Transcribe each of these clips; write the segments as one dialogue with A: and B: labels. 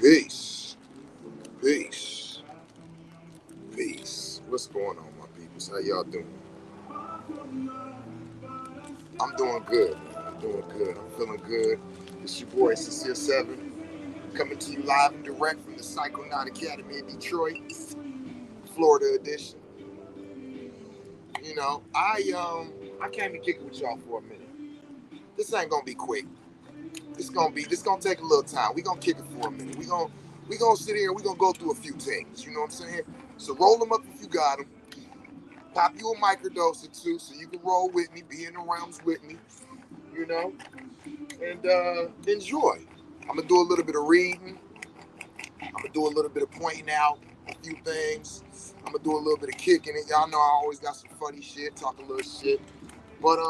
A: Peace, peace, peace. What's going on, my peoples? How y'all doing? I'm doing good, man. I'm doing good. I'm feeling good. It's your boy, Sincere 7, coming to you live and direct from the Psychonaut Academy in Detroit, Florida edition. I came to kick it with y'all for a minute. This ain't gonna be quick. This gonna take a little time. We gonna kick it for a minute. We gonna sit here and we gonna go through a few things. You know what I'm saying? So roll them up if you got them. Pop you a microdose or two so you can roll with me, be in the realms with me, you know, and enjoy. I'm gonna do a little bit of reading. I'm gonna do a little bit of pointing out a few things. I'm gonna do a little bit of kicking it. Y'all know I always got some funny shit, talk a little shit. But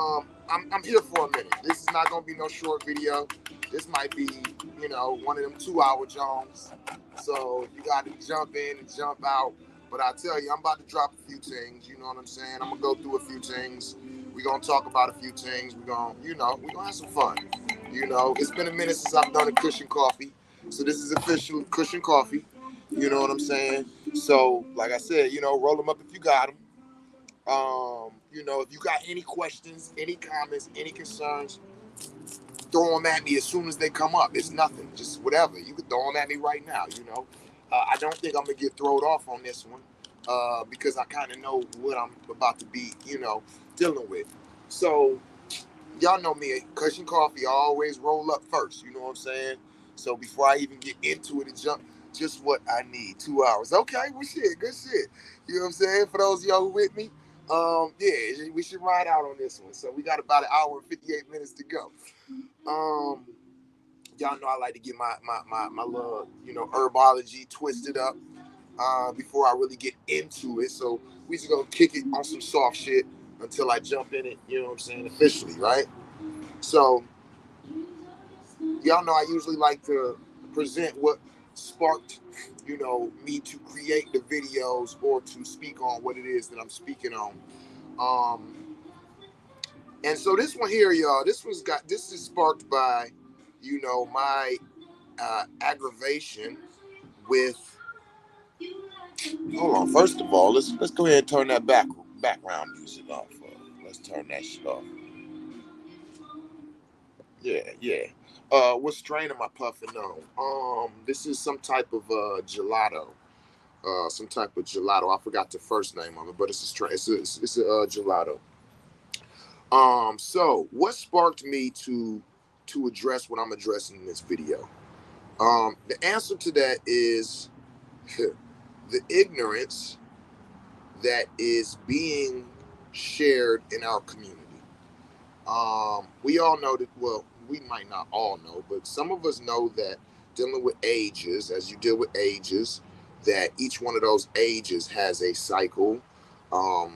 A: I'm here for a minute. This is not gonna be no short video. This might be, one of them 2 hour Jones. So you got to jump in and jump out. But I tell you, I'm about to drop a few things. You know what I'm saying? I'm gonna go through a few things. We're gonna talk about a few things. We're gonna have some fun. It's been a minute since I've done a Kush Kofee. So this is official Kush Kofee. You know what I'm saying? So, like I said, roll them up if you got them. If you got any questions, any comments, any concerns, throw them at me as soon as they come up. It's nothing, just whatever. You can throw them at me right now. I don't think I'm gonna get thrown off on this one because I kind of know what I'm about to be, dealing with. So y'all know me, Kush Kofee, I always roll up first. You know what I'm saying? So before I even get into it and jump, just what I need, 2 hours. Okay, well shit, good shit. You know what I'm saying? For those of y'all who with me, yeah, we should ride out on this one. So we got about an hour and 58 minutes to go. Um, y'all know I like to get my little, herbology twisted up before I really get into it. So we just gonna kick it on some soft shit until I jump in it, you know what I'm saying, officially, right? So y'all know I usually like to present what sparked, me to create the videos or to speak on what it is that I'm speaking on. Um, and so this one here, y'all, this is sparked by, my aggravation with. Hold on. First of all, let's go ahead and turn that background music off. Let's turn that shit off. Yeah, yeah. What strain am I puffing on? This is some type of gelato. Some type of gelato. I forgot the first name of it, but it's a strain. It's a gelato. So what sparked me to address what I'm addressing in this video? The answer to that is the ignorance that is being shared in our community. We all know that, well, we might not all know, but some of us know that dealing with ages, as you deal with ages, that each one of those ages has a cycle. An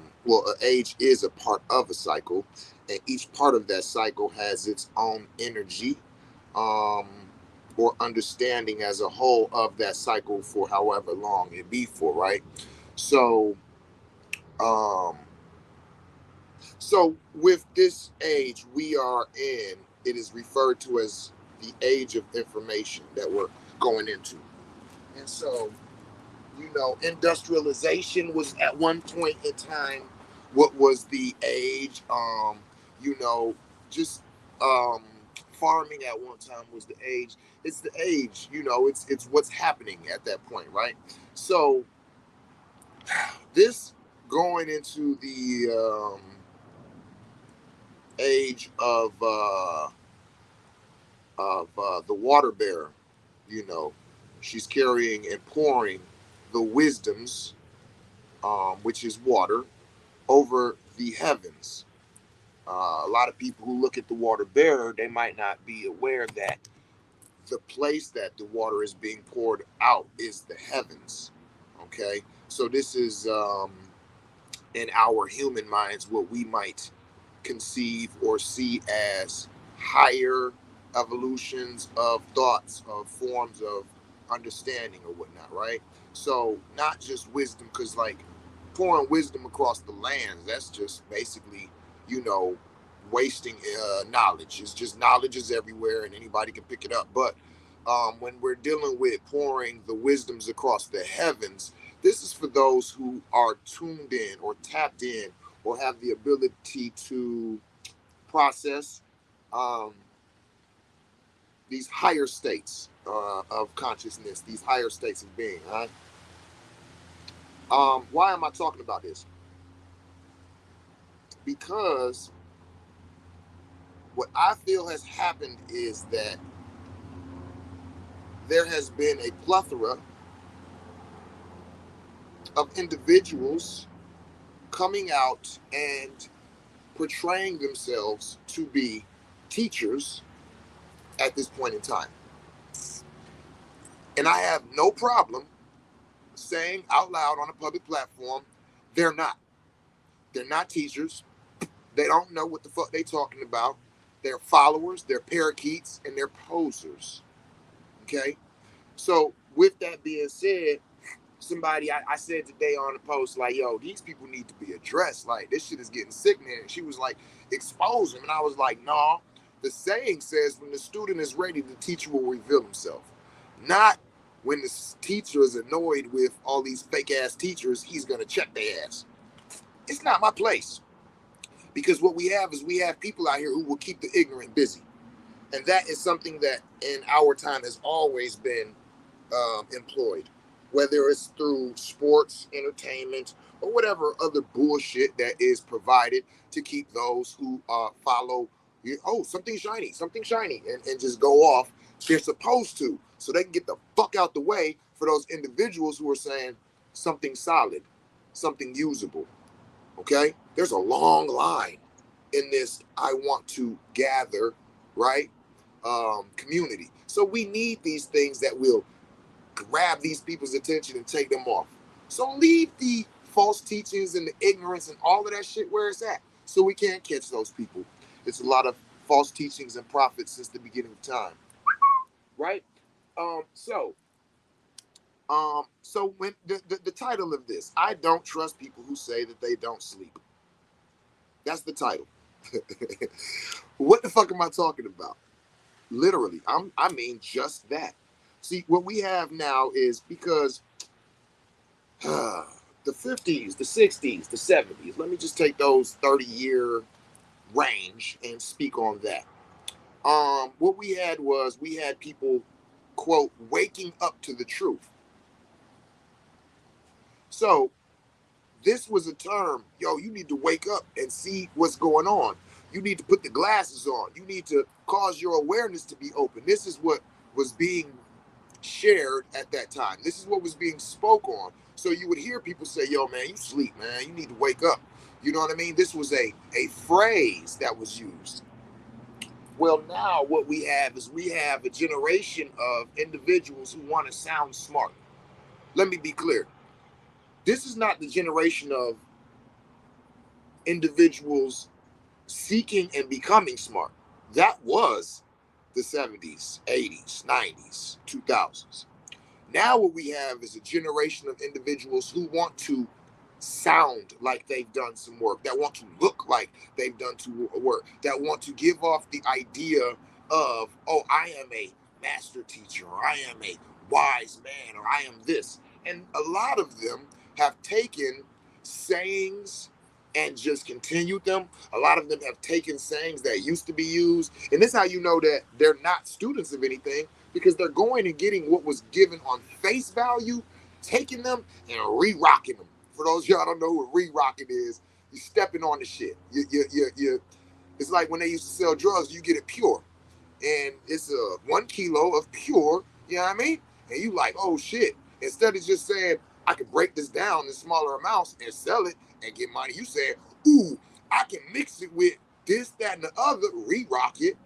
A: age is a part of a cycle, and each part of that cycle has its own energy um, or understanding as a whole of that cycle for however long it be for, right? So, um, so with this age we are in, it is referred to as the age of information that we're going into. And so, industrialization was at one point in time what was the age. You know, just um, farming at one time was the age. It's the age. It's what's happening at that point, right? So this going into the age of the water bearer. You know, she's carrying and pouring the wisdoms, which is water, over the heavens. A lot of people who look at the water bearer, they might not be aware that the place that the water is being poured out is the heavens. Okay, so this is in our human minds what we might conceive or see as higher evolutions of thoughts, of forms of understanding or whatnot, right? So not just wisdom, because like pouring wisdom across the lands, that's just basically, you know, wasting knowledge. It's just knowledge is everywhere and anybody can pick it up. But when we're dealing with pouring the wisdoms across the heavens, this is for those who are tuned in or tapped in or have the ability to process um, these higher states of consciousness, these higher states of being. Right? Why am I talking about this? Because what I feel has happened is that there has been a plethora of individuals coming out and portraying themselves to be teachers at this point in time. And I have no problem saying out loud on a public platform, they're not. They're not teachers. They don't know what the fuck they talking about. They're followers, they're parakeets, and they're posers. Okay? So with that being said, I said today on the post, like, yo, these people need to be addressed. Like, this shit is getting sick, man. And she was like, expose them. And I was like, nah. The saying says when the student is ready, the teacher will reveal himself. Not when the teacher is annoyed with all these fake ass teachers, he's gonna check their ass. It's not my place. Because what we have is we have people out here who will keep the ignorant busy. And that is something that in our time has always been employed, whether it's through sports, entertainment, or whatever other bullshit that is provided to keep those who follow, something shiny, and just go off. They're supposed to, so they can get the fuck out the way for those individuals who are saying something solid, something usable. Okay? There's a long line in this I want to gather, right? Community. So we need these things that will grab these people's attention and take them off. So leave the false teachings and the ignorance and all of that shit where it's at, so we can't catch those people. It's a lot of false teachings and prophets since the beginning of time, right? So when the title of this, I don't trust people who say that they don't sleep. That's the title. What the fuck am I talking about? Literally, I mean just that. See, what we have now is because the 50s, the 60s, the 70s, let me just take those 30-year range and speak on that. What we had was we had people, quote, waking up to the truth. So this was a term, yo, you need to wake up and see what's going on. You need to put the glasses on. You need to cause your awareness to be open. This is what was being shared at that time. This is what was being spoke on. So you would hear people say, yo, man, you sleep, man. You need to wake up. You know what I mean? This was a phrase that was used. Well, now what we have is we have a generation of individuals who want to sound smart. Let me be clear. This is not the generation of individuals seeking and becoming smart. That was the 70s, 80s, 90s, 2000s. Now what we have is a generation of individuals who want to sound like they've done some work, that want to look like they've done some work, that want to give off the idea of, oh, I am a master teacher, or I am a wise man, or I am this. And a lot of them have taken sayings and just continued them. A lot of them have taken sayings that used to be used. And this is how you know that they're not students of anything, because they're going and getting what was given on face value, taking them and re-rocking them. For those of y'all don't know what re-rocking is, you stepping on the shit. It's like when they used to sell drugs, you get it pure. And it's 1 kilo of pure, you know what I mean? And you like, oh shit. Instead of just saying, I can break this down in smaller amounts and sell it and get money, you say, ooh, I can mix it with this, that, and the other, re-rock it,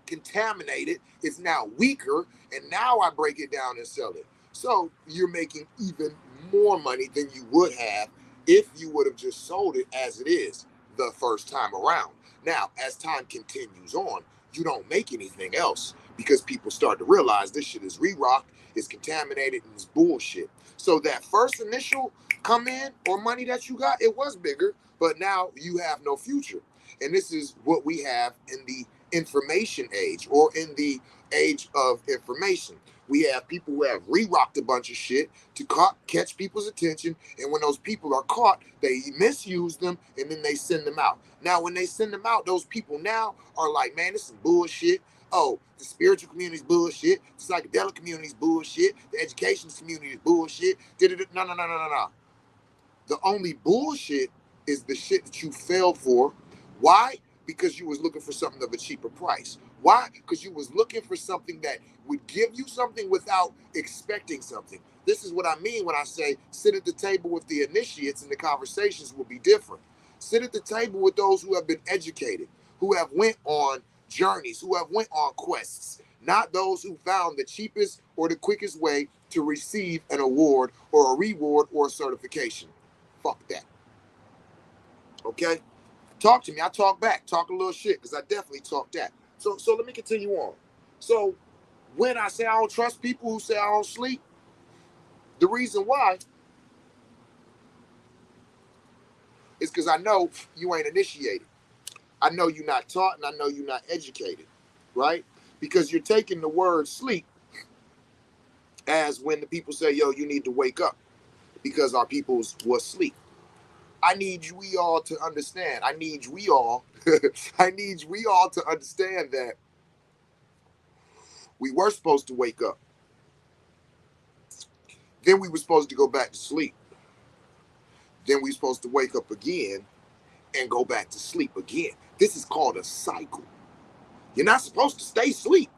A: contaminate it. It's now weaker, and now I break it down and sell it. So you're making even more money than you would have if you would have just sold it as it is the first time around. Now, as time continues on, you don't make anything else because people start to realize this shit is re-rocked, it's contaminated, and it's bullshit. So that first initial come in or money that you got, it was bigger, but now you have no future. And this is what we have in the information age, or in the age of information. We have people who have re-rocked a bunch of shit to catch people's attention, and when those people are caught, they misuse them, and then they send them out. Now, when they send them out, those people now are like, man, this is some bullshit. Oh, the spiritual community is bullshit. The psychedelic community is bullshit. The education community is bullshit. No, no, no, no, no, no. The only bullshit is the shit that you fell for. Why? Because you was looking for something of a cheaper price. Why? Because you was looking for something that would give you something without expecting something. This is what I mean when I say sit at the table with the initiates and the conversations will be different. Sit at the table with those who have been educated, who have went on journeys, who have went on quests, not those who found the cheapest or the quickest way to receive an award or a reward or a certification. Fuck that. Okay? Talk to me. I talk back. Talk a little shit, because I definitely talk that. So let me continue on. So when I say I don't trust people who say I don't sleep, the reason why is because I know you ain't initiated. I know you're not taught, and I know you're not educated, right? Because you're taking the word sleep as when the people say, yo, you need to wake up because our peoples was asleep. I need we all to understand. I need we all to understand that we were supposed to wake up. Then we were supposed to go back to sleep. Then we were supposed to wake up again and go back to sleep again. This is called a cycle. You're not supposed to stay asleep.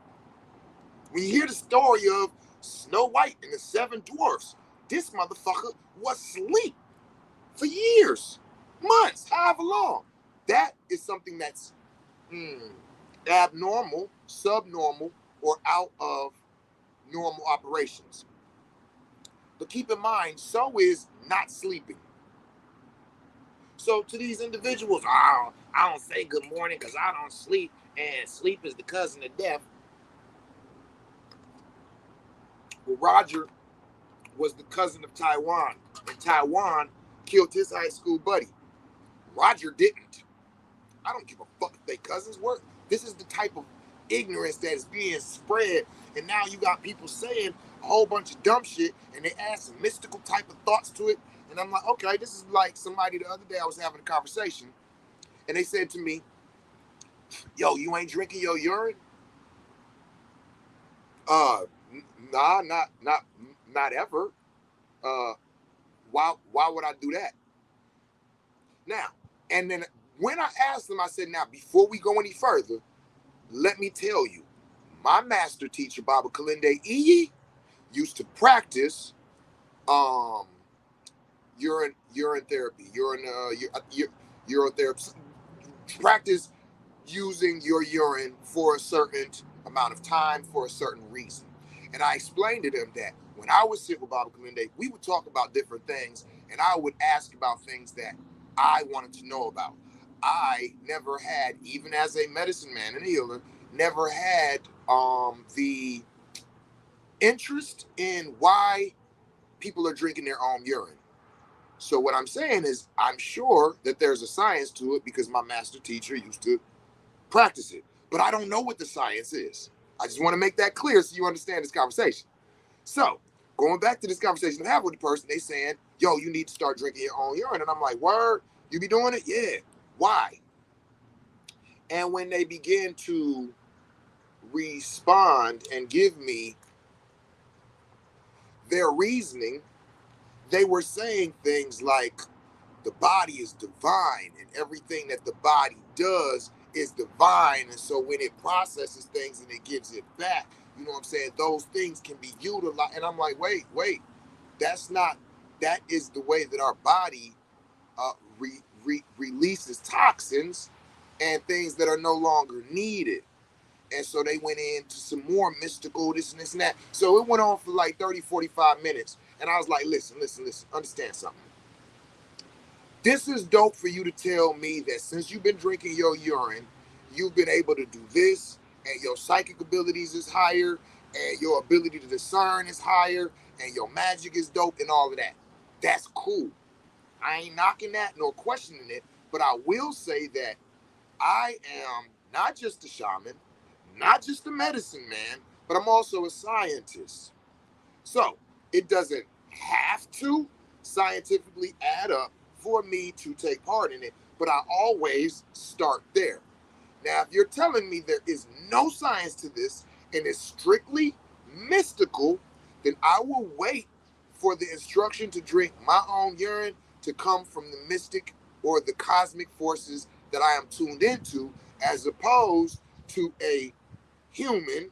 A: When you hear the story of Snow White and the Seven Dwarfs, this motherfucker was asleep for years, months, however long. That is something that's abnormal, subnormal, or out of normal operations. But keep in mind, so is not sleeping. So to these individuals, I don't say good morning because I don't sleep, and sleep is the cousin of death. Well, Roger was the cousin of Taiwan, and Taiwan killed his high school buddy. Roger didn't. I don't give a fuck if they cousins were. This is the type of ignorance that is being spread, and now you got people saying a whole bunch of dumb shit, and they add some mystical type of thoughts to it, and I'm like, okay, this is like somebody the other day I was having a conversation, and they said to me, yo, you ain't drinking your urine? Nah, not ever. Why would I do that? Now, and then when I asked them, I said, now, before we go any further, let me tell you, my master teacher, Baba Kalinde Iyi, used to practice urine therapy, urotherapy, practice using your urine for a certain amount of time for a certain reason. And I explained to them that when I would sit with Baba Kalinde, we would talk about different things, and I would ask about things that I wanted to know about. I never had, even as a medicine man and a healer, never had the interest in why people are drinking their own urine. So what I'm saying is, I'm sure that there's a science to it because my master teacher used to practice it. But I don't know what the science is. I just want to make that clear so you understand this conversation. So, going back to this conversation I have with the person, they saying, yo, you need to start drinking your own urine. And I'm like, word? You be doing it? Yeah. Why? And when they begin to respond and give me their reasoning, they were saying things like, the body is divine and everything that the body does is divine. And so when it processes things and it gives it back, you know what I'm saying? Those things can be utilized. And I'm like, wait, that is the way that our body releases toxins and things that are no longer needed. And so they went into some more mystical, this and this and that. So it went on for like 30, 45 minutes. And I was like, listen, understand something. This is dope for you to tell me that since you've been drinking your urine, you've been able to do this, and your psychic abilities is higher, and your ability to discern is higher, and your magic is dope, and all of that. That's cool. I ain't knocking that nor questioning it, but I will say that I am not just a shaman, not just a medicine man, but I'm also a scientist. So it doesn't have to scientifically add up for me to take part in it, but I always start there. Now, if you're telling me there is no science to this and it's strictly mystical, then I will wait for the instruction to drink my own urine to come from the mystic or the cosmic forces that I am tuned into, as opposed to a human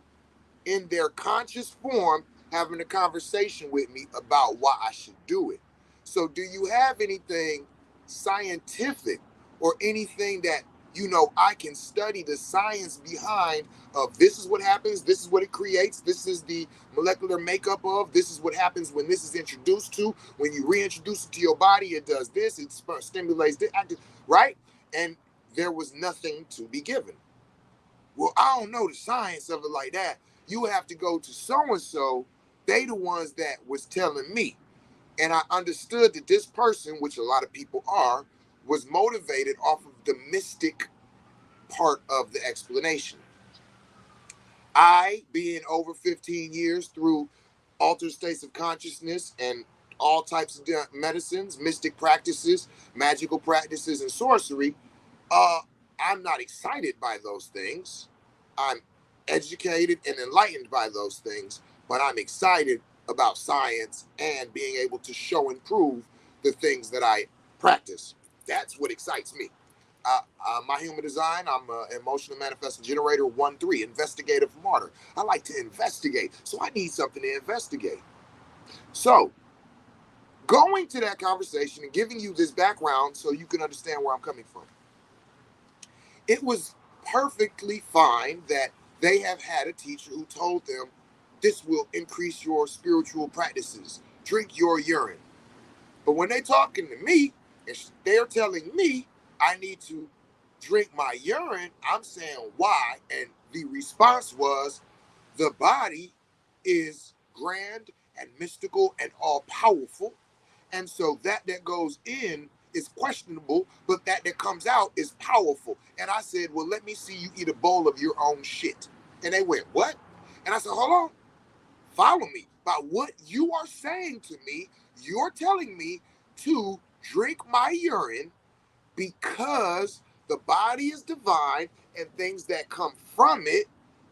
A: in their conscious form having a conversation with me about why I should do it. So, do you have anything scientific or anything that I can study the science behind of this is what happens, this is what it creates, this is the molecular makeup of, this is what happens when this is introduced to, when you reintroduce it to your body, it does this, it stimulates this, right? And there was nothing to be given. Well, I don't know the science of it like that. You have to go to so-and-so. They the ones that was telling me. And I understood that this person, which a lot of people are, was motivated off of the mystic part of the explanation. I, being over 15 years through altered states of consciousness and all types of medicines, mystic practices, magical practices, and sorcery, I'm not excited by those things. I'm educated and enlightened by those things, but I'm excited about science and being able to show and prove the things that I practice. That's what excites me. My human design, I'm an emotional manifesting generator 1-3, investigative martyr. I like to investigate, so I need something to investigate. So, going to that conversation and giving you this background so you can understand where I'm coming from. It was perfectly fine that they have had a teacher who told them this will increase your spiritual practices. Drink your urine. But when they're talking to me, and they're telling me I need to drink my urine, I'm saying why? And the response was the body is grand and mystical and all powerful. And so that goes in is questionable, but that comes out is powerful. And I said, well, let me see you eat a bowl of your own shit. And they went, what? And I said, hold on, follow me. By what you are saying to me, you're telling me to drink my urine because the body is divine and things that come from it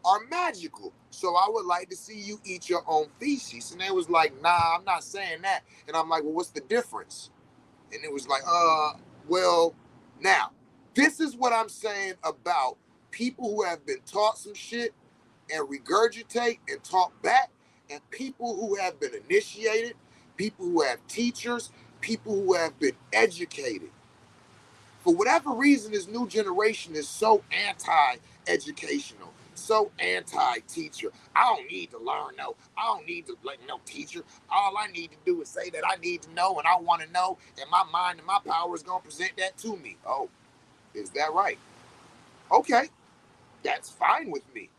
A: are magical. So I would like to see you eat your own feces. And they was like, nah, I'm not saying that. And I'm like, well, what's the difference? And it was like, well, now, this is what I'm saying about people who have been taught some shit and regurgitate and talk back, and people who have been initiated, people who have teachers, people who have been educated. For whatever reason, this new generation is so anti-educational, so anti-teacher. I don't need to learn, no. I don't need to like no teacher. All I need to do is say that I need to know and I want to know, and my mind and my power is going to present that to me. Oh, is that right? Okay, that's fine with me.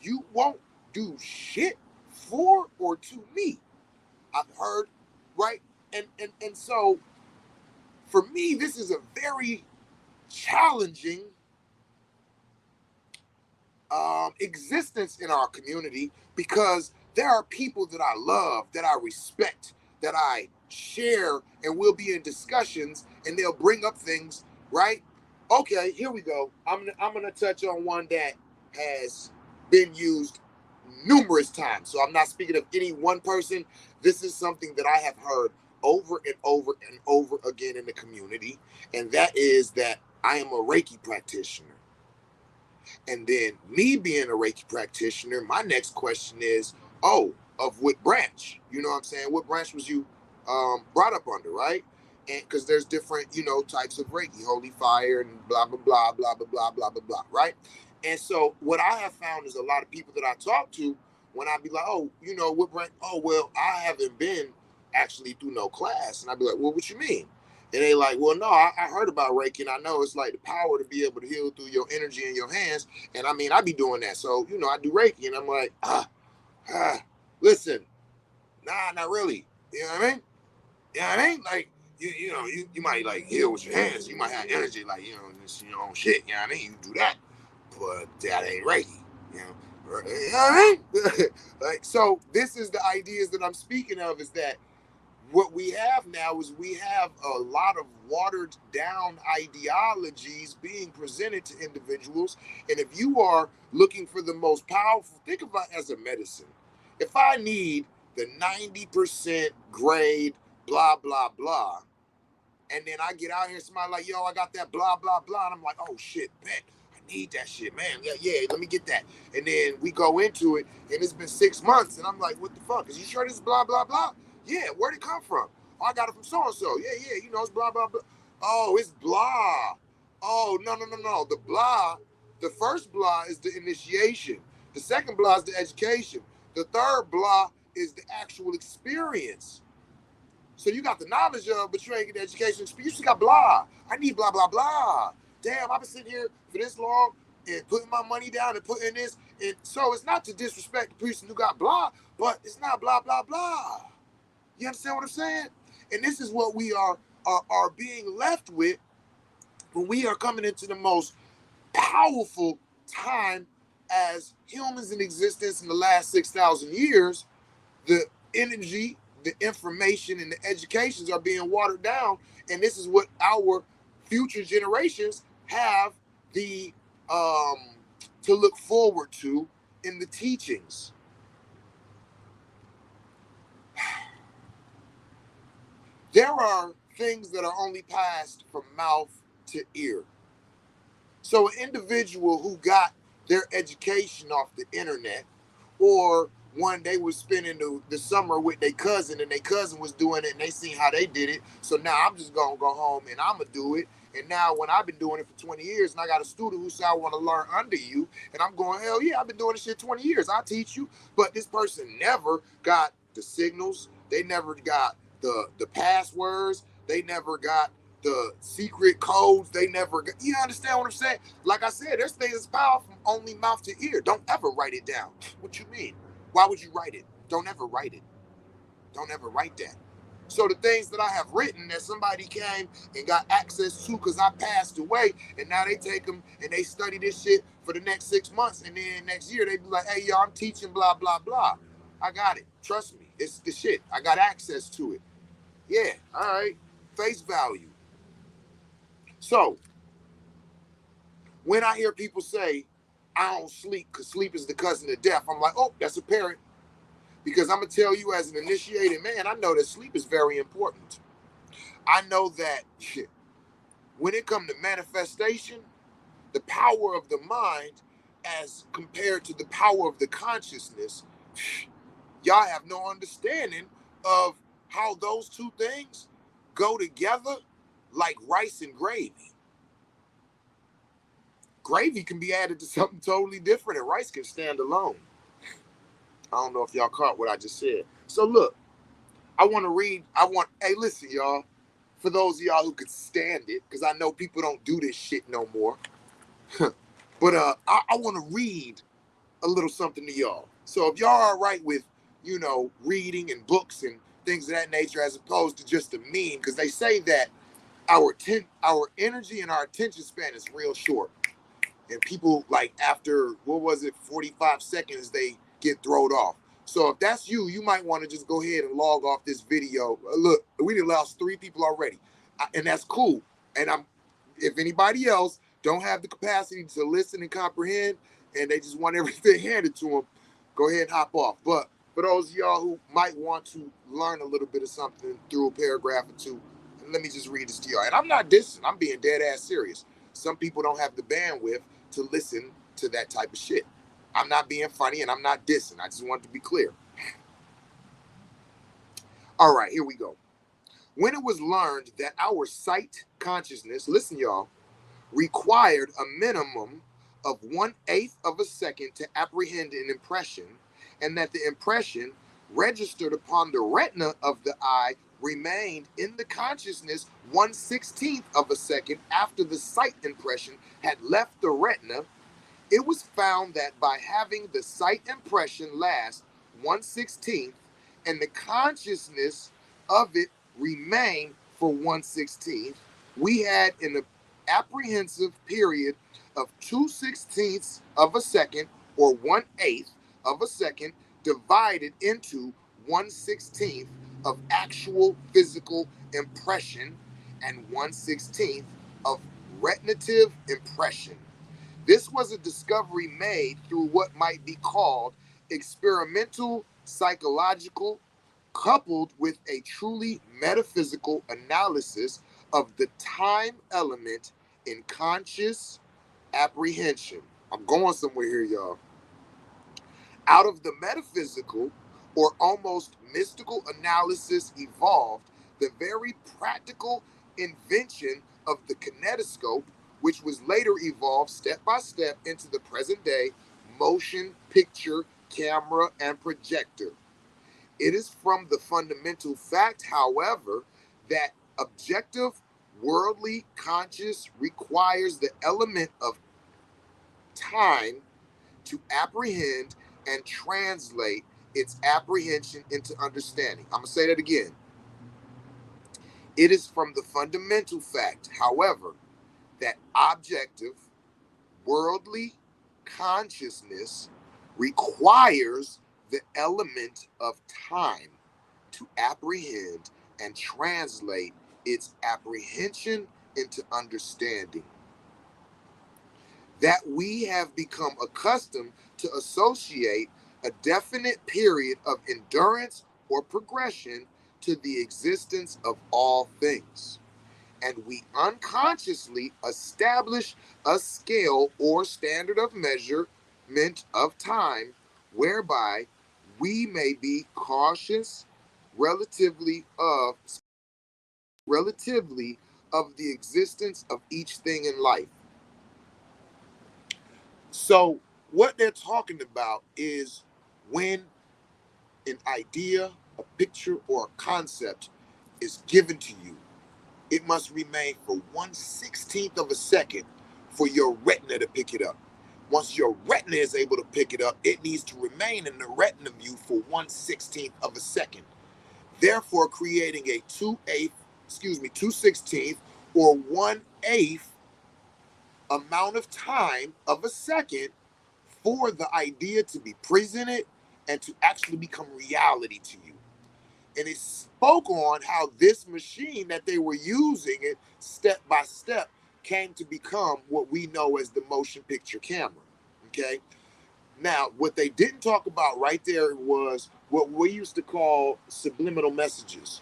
A: You won't do shit for or to me. I've heard, right? And so, for me, this is a very challenging existence in our community, because there are people that I love, that I respect, that I share, and we'll be in discussions and they'll bring up things, right? Okay, here we go. I'm gonna touch on one that has been used numerous times. So I'm not speaking of any one person. This is something that I have heard over and over and over again in the community, and that is that I am a Reiki practitioner. And then me being a Reiki practitioner, my next question is, oh, of what branch? You know what I'm saying? What branch was you brought up under, right? And because there's different, types of Reiki, holy fire and blah, blah, blah, blah, blah, blah, blah, blah, blah, right? And so what I have found is a lot of people that I talk to, when I be like, oh, what branch? Oh, well, I haven't been actually through no class. And I'd be like, well, what you mean? And they like, well, no, I heard about Reiki, and I know it's like the power to be able to heal through your energy in your hands. And I mean, I be doing that. So, I do Reiki, and I'm like, listen, nah, not really. You know what I mean? You know what I mean? Like, you might like heal with your hands. You might have energy, like, it's your own shit. You know what I mean? You do that. but that ain't Reiki, you know. You know what I mean? Like, so this is the ideas that I'm speaking of, is that what we have now is we have a lot of watered down ideologies being presented to individuals. And if you are looking for the most powerful, think about it as a medicine. If I need the 90% grade, blah, blah, blah, and then I get out here and somebody like, yo, I got that blah, blah, blah. And I'm like, oh shit, bet. I need that shit, man. Yeah, let me get that. And then we go into it and it's been 6 months and I'm like, what the fuck? Is you sure this is blah, blah, blah? Yeah, where'd it come from? Oh, I got it from so-and-so. Yeah, you know, it's blah, blah, blah. Oh, it's blah. Oh, no. The blah, the first blah is the initiation. The second blah is the education. The third blah is the actual experience. So you got the knowledge of, but you ain't get the education. You just got blah. I need blah, blah, blah. Damn, I've been sitting here for this long and putting my money down and putting this. And so it's not to disrespect the person who got blah, but it's not blah, blah, blah. You understand what I'm saying? And this is what we are being left with when we are coming into the most powerful time as humans in existence in the last 6,000 years. The energy, the information, and the educations are being watered down, and this is what our future generations have the to look forward to in the teachings. There are things that are only passed from mouth to ear. So an individual who got their education off the internet, or one they was spending the summer with their cousin and their cousin was doing it and they seen how they did it. So now I'm just gonna go home and I'm gonna do it. And now when I've been doing it for 20 years and I got a student who said I want to learn under you, and I'm going, hell yeah, I've been doing this shit 20 years. I'll teach you. But this person never got the signals. They never got the passwords. They never got the secret codes. They never got, you understand what I'm saying? Like I said, there's things that's powerful from only mouth to ear. Don't ever write it down. What you mean? Why would you write it? Don't ever write it. Don't ever write that. So the things that I have written that somebody came and got access to because I passed away, and now they take them and they study this shit for the next 6 months, and then next year they be like, hey, yo, I'm teaching blah, blah, blah. I got it. Trust me. It's the shit. I got access to it. Yeah, all right. Face value. So when I hear people say, I don't sleep because sleep is the cousin of death, I'm like, oh, that's apparent. Because I'm going to tell you as an initiated man, I know that sleep is very important. I know that when it comes to manifestation, the power of the mind as compared to the power of the consciousness, y'all have no understanding of how those two things go together like rice and gravy. Gravy can be added to something totally different, and rice can stand alone. I don't know if y'all caught what I just said. So look, hey, listen, y'all, for those of y'all who could stand it, because I know people don't do this shit no more. But I want to read a little something to y'all. So if y'all are all right with, reading and books and things of that nature as opposed to just a meme, because they say that our energy and our attention span is real short. And people, like, after, 45 seconds, they get thrown off. So if that's you, you might want to just go ahead and log off this video. Look, we done lost 3 people already. And that's cool. And if anybody else don't have the capacity to listen and comprehend, and they just want everything handed to them, go ahead and hop off. But for those of y'all who might want to learn a little bit of something through a paragraph or two, let me just read this to y'all. And I'm not dissing. I'm being dead ass serious. Some people don't have the bandwidth to listen to that type of shit. I'm not being funny and I'm not dissing. I just want to be clear. All right, here we go. When it was learned that our sight consciousness, listen, y'all, required a minimum of 1/8 of a second to apprehend an impression, and that the impression registered upon the retina of the eye remained in the consciousness 1/16 of a second after the sight impression had left the retina, it was found that by having the sight impression last 1/16 and the consciousness of it remain for 1/16, we had apprehensive period of 2/16 of a second or 1/8 of a second divided into 1/16 of actual physical impression and 1/16 of retinative impression. This was a discovery made through what might be called experimental psychological, coupled with a truly metaphysical analysis of the time element in conscious apprehension. I'm going somewhere here, y'all. Out of the metaphysical or almost mystical analysis evolved the very practical invention of the kinetoscope, which was later evolved step by step into the present day motion picture camera and projector. It is from the fundamental fact, however, that objective worldly conscious requires the element of time to apprehend and translate its apprehension into understanding. I'm going to say that again. It is from the fundamental fact, however, that objective worldly consciousness requires the element of time to apprehend and translate its apprehension into understanding. That we have become accustomed to associate a definite period of endurance or progression to the existence of all things. And we unconsciously establish a scale or standard of measurement of time whereby we may be cautious relatively of the existence of each thing in life. So what they're talking about is when an idea, a picture, or a concept is given to you, it must remain for 1/16 of a second for your retina to pick it up. Once your retina is able to pick it up, it needs to remain in the retina view for 1/16 of a second, therefore creating a 2/16 or 1/8 amount of time of a second for the idea to be presented and to actually become reality to you. And it spoke on how this machine that they were using it step by step came to become what we know as the motion picture camera. Okay. Now, what they didn't talk about right there was what we used to call subliminal messages.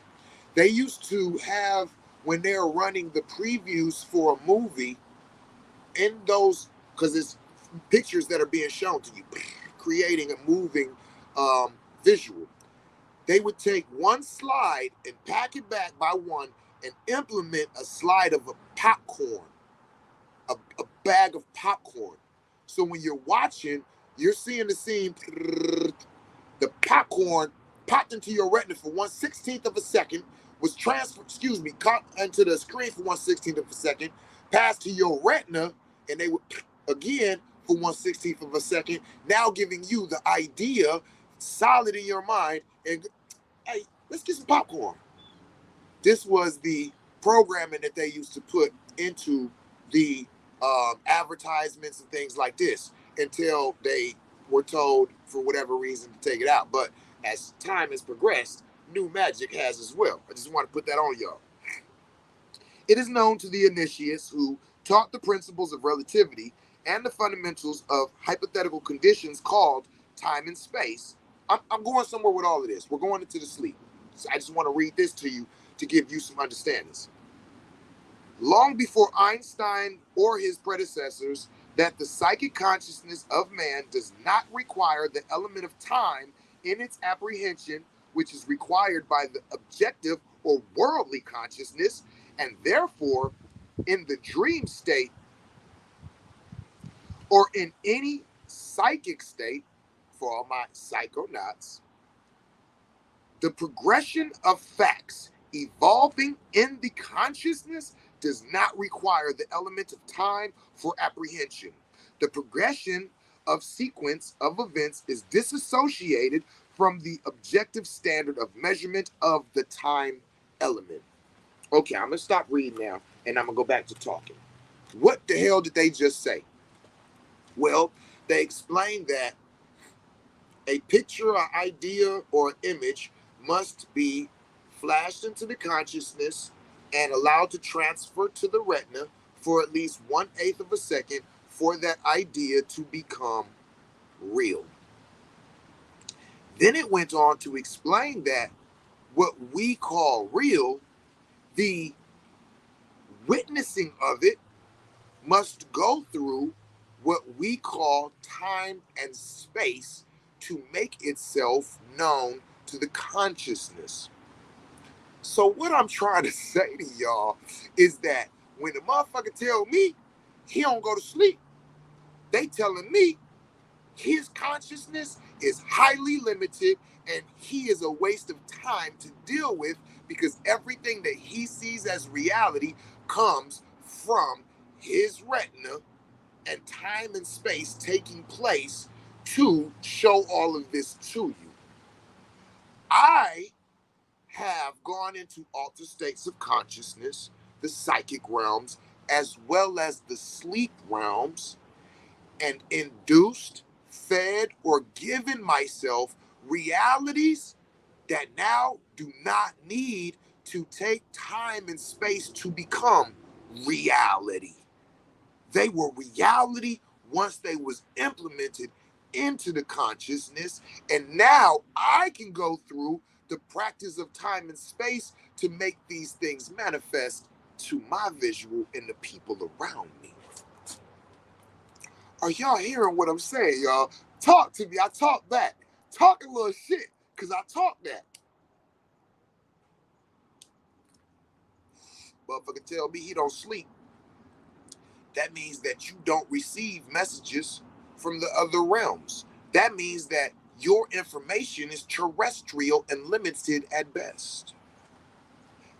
A: They used to have, when they're running the previews for a movie, in those, because it's pictures that are being shown to you, creating a moving visual. They would take one slide and pack it back by one and implement a slide of a popcorn, a bag of popcorn. So when you're watching, you're seeing the scene, the popcorn popped into your retina for 1/16 of a second, was transferred, caught into the screen for 1/16 of a second, passed to your retina, and they would again for 1/16 of a second, now giving you the idea solid in your mind, and hey, let's get some popcorn. This was the programming that they used to put into the advertisements and things like this until they were told for whatever reason to take it out. But as time has progressed, new magic has as well. I just want to put that on y'all. It is known to the initiates who taught the principles of relativity and the fundamentals of hypothetical conditions called time and space. I'm going somewhere with all of this. We're going into the sleep. So I just want to read this to you to give you some understandings. Long before Einstein or his predecessors, that the psychic consciousness of man does not require the element of time in its apprehension, which is required by the objective or worldly consciousness, and therefore in the dream state or in any psychic state, for all my psychonauts, the progression of facts evolving in the consciousness does not require the element of time for apprehension. The progression of sequence of events is disassociated from the objective standard of measurement of the time element. Okay, I'm going to stop reading now and I'm going to go back to talking. What the hell did they just say? Well, they explained that a picture, an idea, or an image must be flashed into the consciousness and allowed to transfer to the retina for at least 1/8 of a second for that idea to become real. Then it went on to explain that what we call real, the witnessing of it must go through what we call time and space to make itself known to the consciousness. So what I'm trying to say to y'all is that when the motherfucker tell me he don't go to sleep, they telling me his consciousness is highly limited and he is a waste of time to deal with because everything that he sees as reality comes from his retina and time and space taking place to show all of this to you. I have gone into altered states of consciousness, the psychic realms, as well as the sleep realms, and induced, fed, or given myself realities that now do not need to take time and space to become reality. They were reality once they was implemented into the consciousness, and now I can go through the practice of time and space to make these things manifest to my visual and the people around me. Are y'all hearing what I'm saying, y'all? Talk to me. I talk back. Talk a little shit, because I talk that. Motherfucker tell me he don't sleep. That means that you don't receive messages from the other realms. That means that your information is terrestrial and limited at best.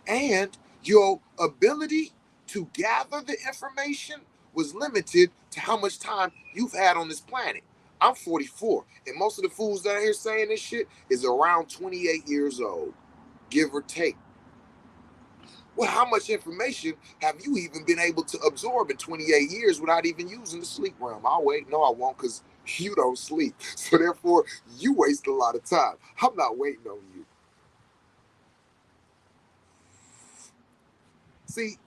A: And your ability to gather the information was limited to how much time you've had on this planet. I'm 44, and most of the fools that are here saying this shit is around 28 years old, give or take. Well, how much information have you even been able to absorb in 28 years without even using the sleep realm? I'll wait. No, I won't, because you don't sleep. So therefore, you waste a lot of time. I'm not waiting on you. See,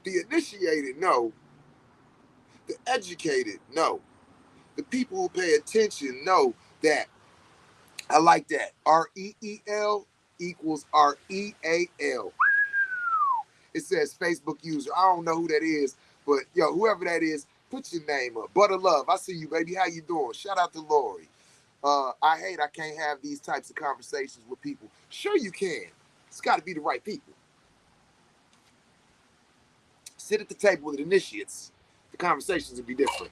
A: the initiated know, the educated know, the people who pay attention know that. I like that. REEL equals REAL. It says Facebook user. I don't know who that is, but yo, whoever that is, put your name up. Butter Love, I see you, baby. How you doing? Shout out to Lori. I can't have these types of conversations with people. Sure you can. It's got to be the right people. Sit at the table with initiates. The conversations would be different.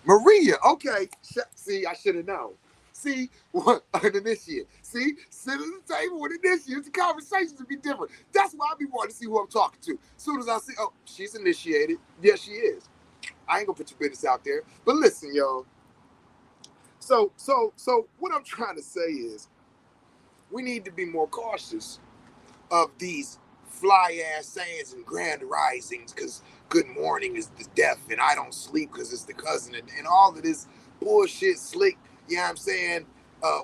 A: Maria, okay. See, I should have known. See, what an initiate. See, sit at the table with initiates. The conversations would be different. That's why I be wanting to see who I'm talking to. As soon as I see, oh, she's initiated. Yes, she is. I ain't gonna put your business out there. But listen, y'all. So what I'm trying to say is we need to be more cautious of these fly ass sayings and grand risings, because good morning is the death and I don't sleep because it's the cousin, and all of this bullshit slick, you know what I'm saying?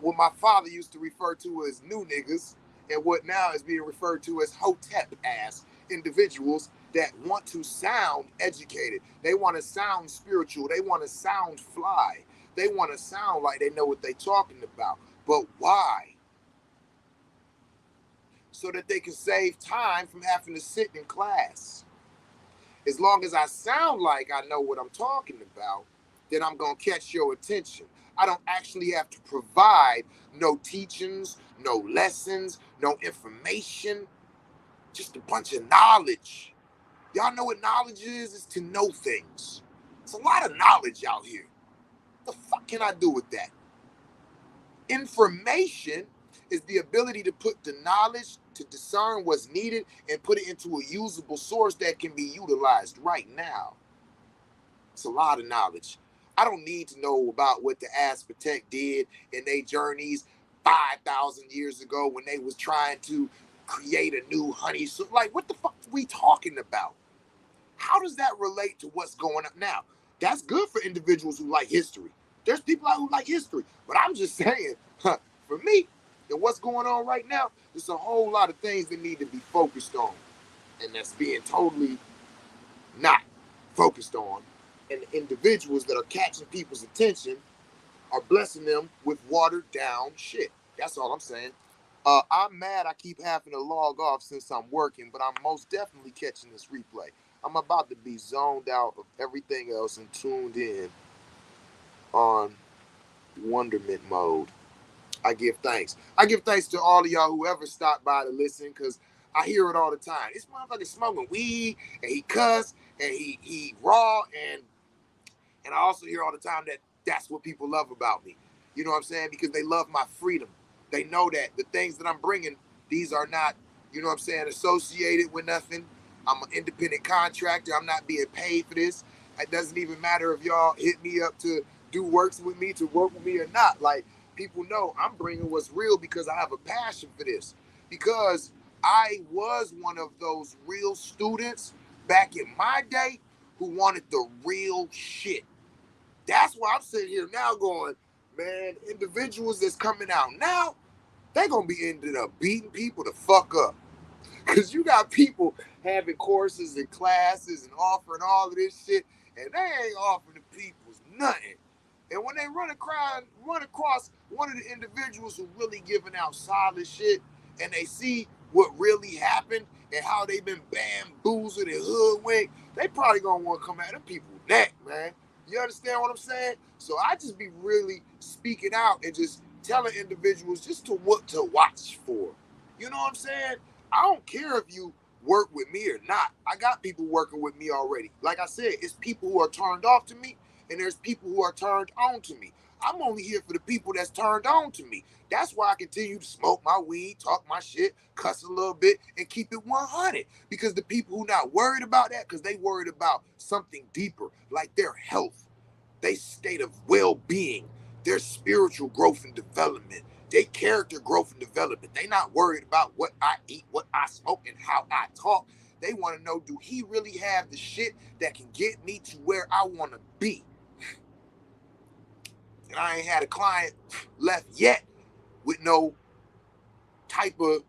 A: What my father used to refer to as new niggas, and what now is being referred to as hotep ass individuals that want to sound educated. They want to sound spiritual. They want to sound fly. They want to sound like they know what they're talking about. But why? So that they can save time from having to sit in class. As long as I sound like I know what I'm talking about, then I'm going to catch your attention. I don't actually have to provide no teachings, no lessons, no information, just a bunch of knowledge. Y'all know what knowledge is? It's to know things. It's a lot of knowledge out here. What the fuck can I do with that? Information is the ability to put the knowledge to discern what's needed and put it into a usable source that can be utilized right now. It's a lot of knowledge. I don't need to know about what the Aztec did in their journeys 5,000 years ago when they was trying to create a new honey. So, like, what the fuck are we talking about? How does that relate to what's going on now? That's good for individuals who like history. There's people out who like history, but I'm just saying, for me, and what's going on right now, there's a whole lot of things that need to be focused on, and that's being totally not focused on. And the individuals that are catching people's attention are blessing them with watered down shit. That's all I'm saying. I'm mad I keep having to log off since I'm working, but I'm most definitely catching this replay. I'm about to be zoned out of everything else and tuned in on wonderment mode. I give thanks. I give thanks to all of y'all who ever stopped by to listen, because I hear it all the time. This motherfucker smoking weed, and he cuss, and he raw, and I also hear all the time that that's what people love about me. You know what I'm saying? Because they love my freedom. They know that the things that I'm bringing, these are not, you know what I'm saying, associated with nothing. I'm an independent contractor. I'm not being paid for this. It doesn't even matter if y'all hit me up to do works with me, to work with me or not. Like, people know I'm bringing what's real because I have a passion for this. Because I was one of those real students back in my day who wanted the real shit. That's why I'm sitting here now going, man, individuals that's coming out now, they gonna be ended up beating people the fuck up. Cause you got people having courses and classes and offering all of this shit, and they ain't offering the peoples nothing. And when they run across one of the individuals who really giving out solid shit, and they see what really happened and how they been bamboozled and hoodwinked, they probably gonna want to come at them people neck, man. You understand what I'm saying? So I just be really speaking out and just telling individuals just to what to watch for. You know what I'm saying? I don't care if you work with me or not. I got people working with me already. Like I said, it's people who are turned off to me, and there's people who are turned on to me. I'm only here for the people that's turned on to me. That's why I continue to smoke my weed, talk my shit, cuss a little bit, and keep it 100. Because the people who not worried about that, because they worried about something deeper, like their health, their state of well-being, their spiritual growth and development, their character growth and development. They not worried about what I eat, what I smoke, and how I talk. They want to know, do he really have the shit that can get me to where I want to be? And I ain't had a client left yet with no type of,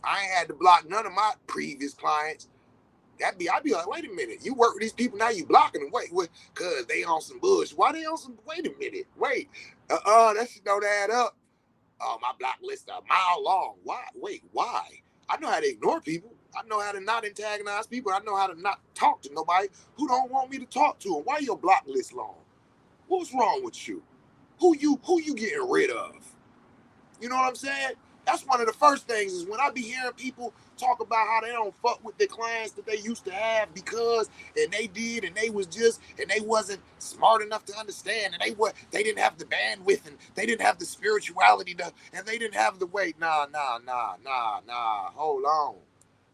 A: I ain't had to block none of my previous clients. I'd be like, wait a minute, you work with these people, now you blocking them. Wait, cause they on some bullshit. Why they on some, wait a minute, wait. That shit don't add up. Oh, my block list a mile long. Why? Wait, why? I know how to ignore people. I know how to not antagonize people. I know how to not talk to nobody who don't want me to talk to them. Why your block list long? What's wrong with you? Who you getting rid of? You know what I'm saying? That's one of the first things is when I be hearing people talk about how they don't fuck with the clients that they used to have because, and they did, and they was just, and they wasn't smart enough to understand, and they didn't have the bandwidth, and they didn't have the spirituality, and they didn't have the weight. Nah. Hold on.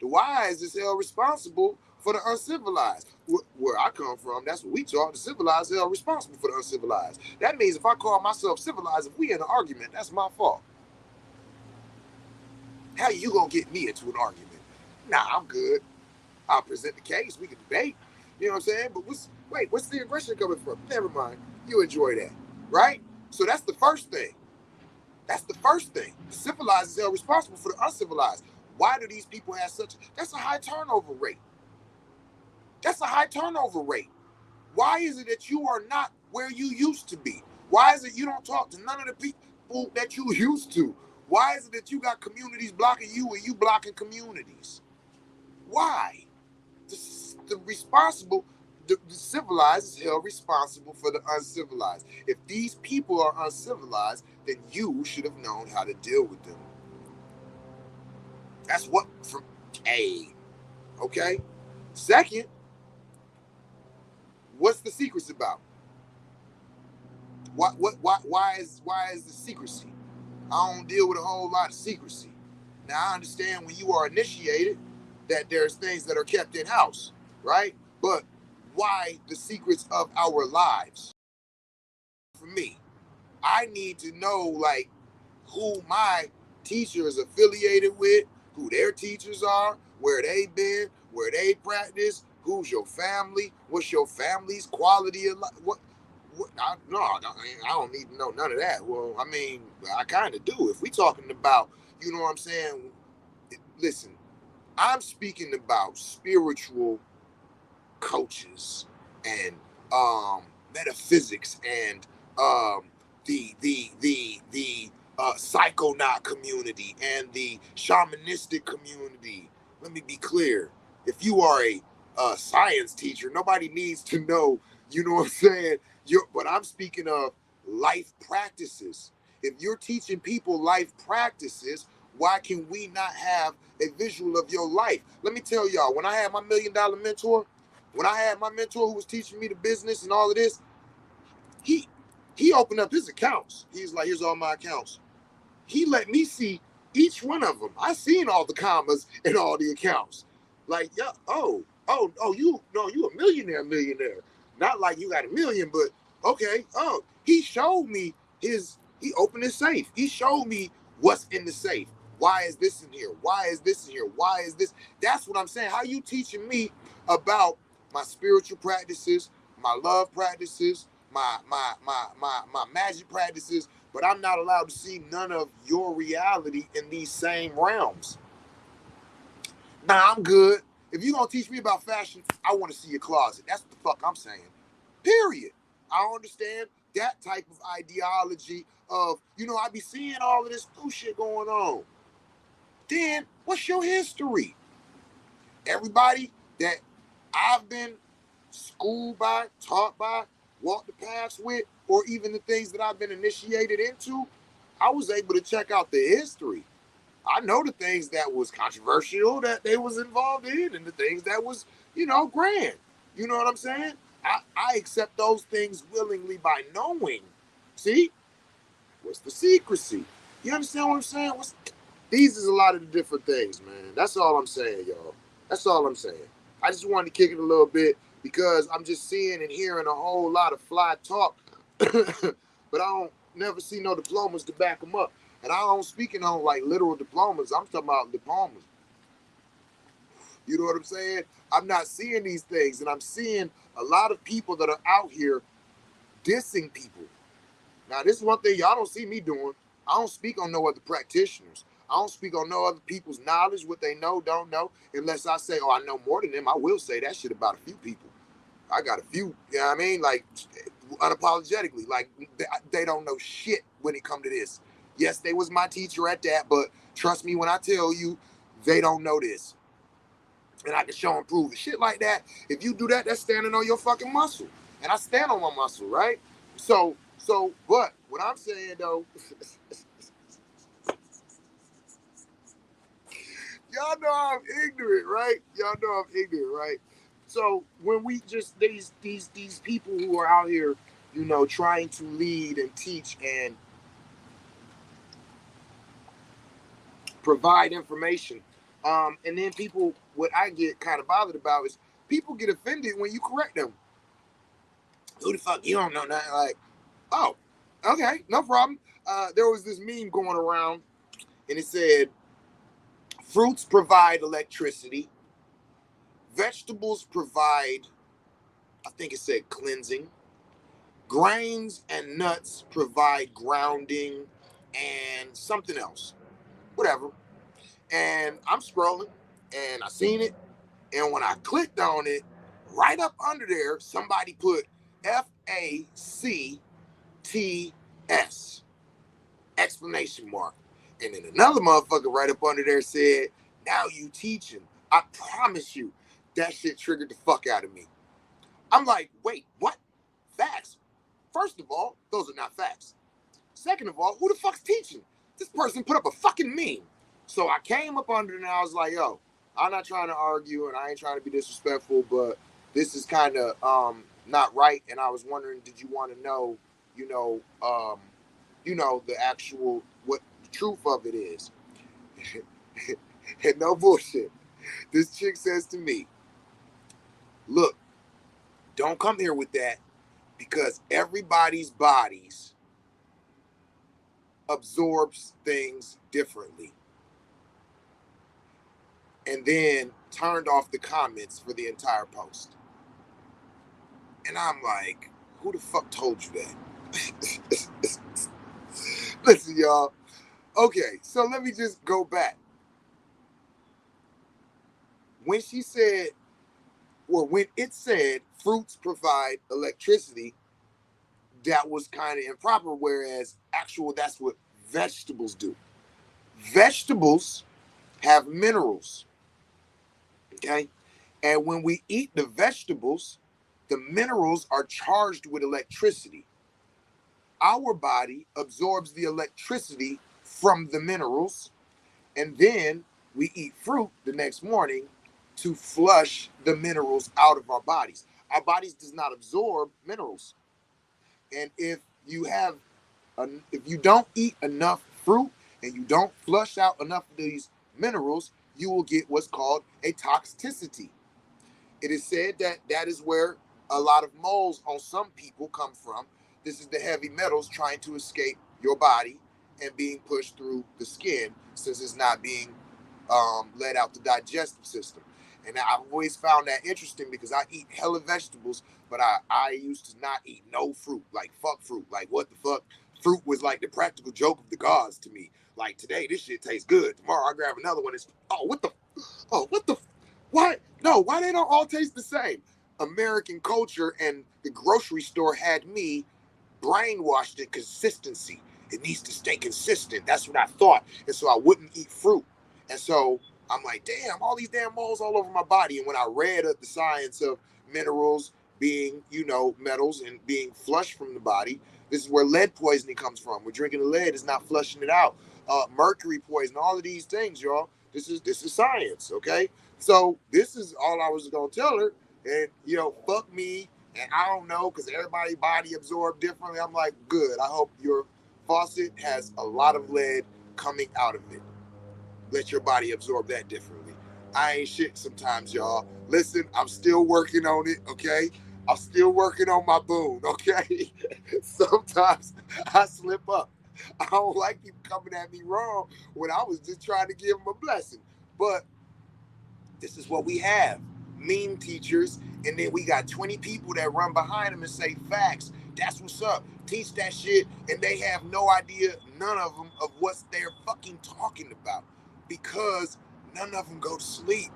A: The wise is held responsible for the uncivilized. Where I come from, that's what we taught. The civilized held responsible for the uncivilized. That means if I call myself civilized, if we in an argument, that's my fault. How you gonna get me into an argument? Nah, I'm good. I'll present the case. We can debate. You know what I'm saying? But what's the aggression coming from? Never mind. You enjoy that, right? So that's the first thing. That's the first thing. The civilized is held responsible for the uncivilized. Why do these people have that's a high turnover rate? That's a high turnover rate. Why is it that you are not where you used to be? Why is it you don't talk to none of the people that you used to? Why is it that you got communities blocking you and you blocking communities? Why? The civilized is held responsible for the uncivilized. If these people are uncivilized, then you should have known how to deal with them. That's what from A. Okay? Second, what's the secrets about? Why is the secrecy? I don't deal with a whole lot of secrecy. Now I understand when you are initiated that there's things that are kept in house, right? But why the secrets of our lives? For me, I need to know like who my teacher is affiliated with, who their teachers are, where they've been, where they practice, Who's your family? What's your family's quality of life? What? I don't need to know none of that. Well, I mean, I kind of do. If we talking about, you know what I'm saying? Listen, I'm speaking about spiritual coaches and metaphysics and the psychonaut community and the shamanistic community. Let me be clear. If you are a science teacher, nobody needs to know, you know what I'm saying? But I'm speaking of life practices. If you're teaching people life practices, why can we not have a visual of your life? Let me tell y'all, when I had my $1 million mentor, when I had my mentor who was teaching me the business and all of this, he opened up his accounts. He's like, here's all my accounts. He let me see each one of them. I seen all the commas in all the accounts. Like, yeah, you a millionaire. Not like you got a million, but okay. Oh, he showed me he opened his safe. He showed me what's in the safe. Why is this in here? Why is this in here? Why is this? That's what I'm saying. How you teaching me about my spiritual practices, my love practices, my magic practices, but I'm not allowed to see none of your reality in these same realms. Nah, I'm good. If you're gonna teach me about fashion, I want to see your closet. That's what the fuck I'm saying. Period. I don't understand that type of ideology of, I be seeing all of this new shit going on. Then what's your history? Everybody that I've been schooled by, taught by, walked the paths with, or even the things that I've been initiated into, I was able to check out the history. I know the things that was controversial that they was involved in and the things that was, grand. You know what I'm saying? I accept those things willingly by knowing. See? What's the secrecy? You understand what I'm saying? These is a lot of the different things, man. That's all I'm saying, y'all. That's all I'm saying. I just wanted to kick it a little bit because I'm just seeing and hearing a whole lot of fly talk, but I don't never see no diplomas to back them up. And I don't speaking on like literal diplomas. I'm talking about diplomas. You know what I'm saying? I'm not seeing these things, and I'm seeing a lot of people that are out here dissing people. Now, this is one thing y'all don't see me doing. I don't speak on no other practitioners. I don't speak on no other people's knowledge, what they know, don't know, unless I say, oh, I know more than them. I will say that shit about a few people. I got a few, you know what I mean? Like, unapologetically, like, they don't know shit when it come to this. Yes, they was my teacher at that, but trust me when I tell you, they don't know this. And I can show and prove it. Shit like that, if you do that, that's standing on your fucking muscle. And I stand on my muscle, right? So, but what I'm saying though, y'all know I'm ignorant, right? Y'all know I'm ignorant, right? So when we just these people who are out here, trying to lead and teach and provide information, and then people, what I get kind of bothered about is people get offended when you correct them. Who the fuck, you don't know nothing? Like, oh, okay, no problem. There was this meme going around, and it said, fruits provide electricity. Vegetables provide, I think it said cleansing. Grains and nuts provide grounding and something else. Whatever. And I'm scrolling and I seen it. And when I clicked on it, right up under there, somebody put FACTS exclamation mark. And then another motherfucker right up under there said, now you teaching. I promise you, that shit triggered the fuck out of me. I'm like, wait, what? Facts. First of all, those are not facts. Second of all, who the fuck's teaching? This person put up a fucking meme. So I came up under it and I was like, yo, I'm not trying to argue and I ain't trying to be disrespectful, but this is kind of not right. And I was wondering, did you want to know, the actual, what the truth of it is? And no bullshit. This chick says to me, look, don't come here with that because everybody's bodies absorbs things differently. and then turned off the comments for the entire post. And I'm like, who the fuck told you that? Listen, y'all. Okay, so let me just go back. When she said, or when it said fruits provide electricity, that was kind of improper, whereas that's what vegetables do. Vegetables have minerals, okay? And when we eat the vegetables, the minerals are charged with electricity. Our body absorbs the electricity from the minerals, and then we eat fruit the next morning to flush the minerals out of our bodies. Our bodies does not absorb minerals. And if you don't eat enough fruit and you don't flush out enough of these minerals, you will get what's called a toxicity. It is said that that is where a lot of moles on some people come from. This is the heavy metals trying to escape your body and being pushed through the skin, since it's not being let out the digestive system. And I've always found that interesting because I eat hella vegetables, but I used to not eat no fruit. Like, fuck fruit. Like, what the fuck? Fruit was like the practical joke of the gods to me. Like, today this shit tastes good. Tomorrow I grab another one. It's, what the why? No, why they don't all taste the same? American culture and the grocery store had me brainwashed in consistency. It needs to stay consistent. That's what I thought. And so I wouldn't eat fruit. And so I'm like, damn, all these damn moles all over my body. And when I read the science of minerals being, metals and being flushed from the body, this is where lead poisoning comes from. We're drinking the lead, it's not flushing it out. Mercury poison, all of these things, y'all. This is science, okay? So this is all I was gonna tell her. And fuck me. And I don't know, because everybody's body absorbed differently. I'm like, good. I hope your faucet has a lot of lead coming out of it. Let your body absorb that differently. I ain't shit sometimes, y'all. Listen, I'm still working on it, okay? I'm still working on my boon, okay? Sometimes I slip up. I don't like people coming at me wrong when I was just trying to give them a blessing. But this is what we have. Mean teachers, and then we got 20 people that run behind them and say facts. That's what's up. Teach that shit, and they have no idea, none of them, of what they're fucking talking about, because none of them go to sleep.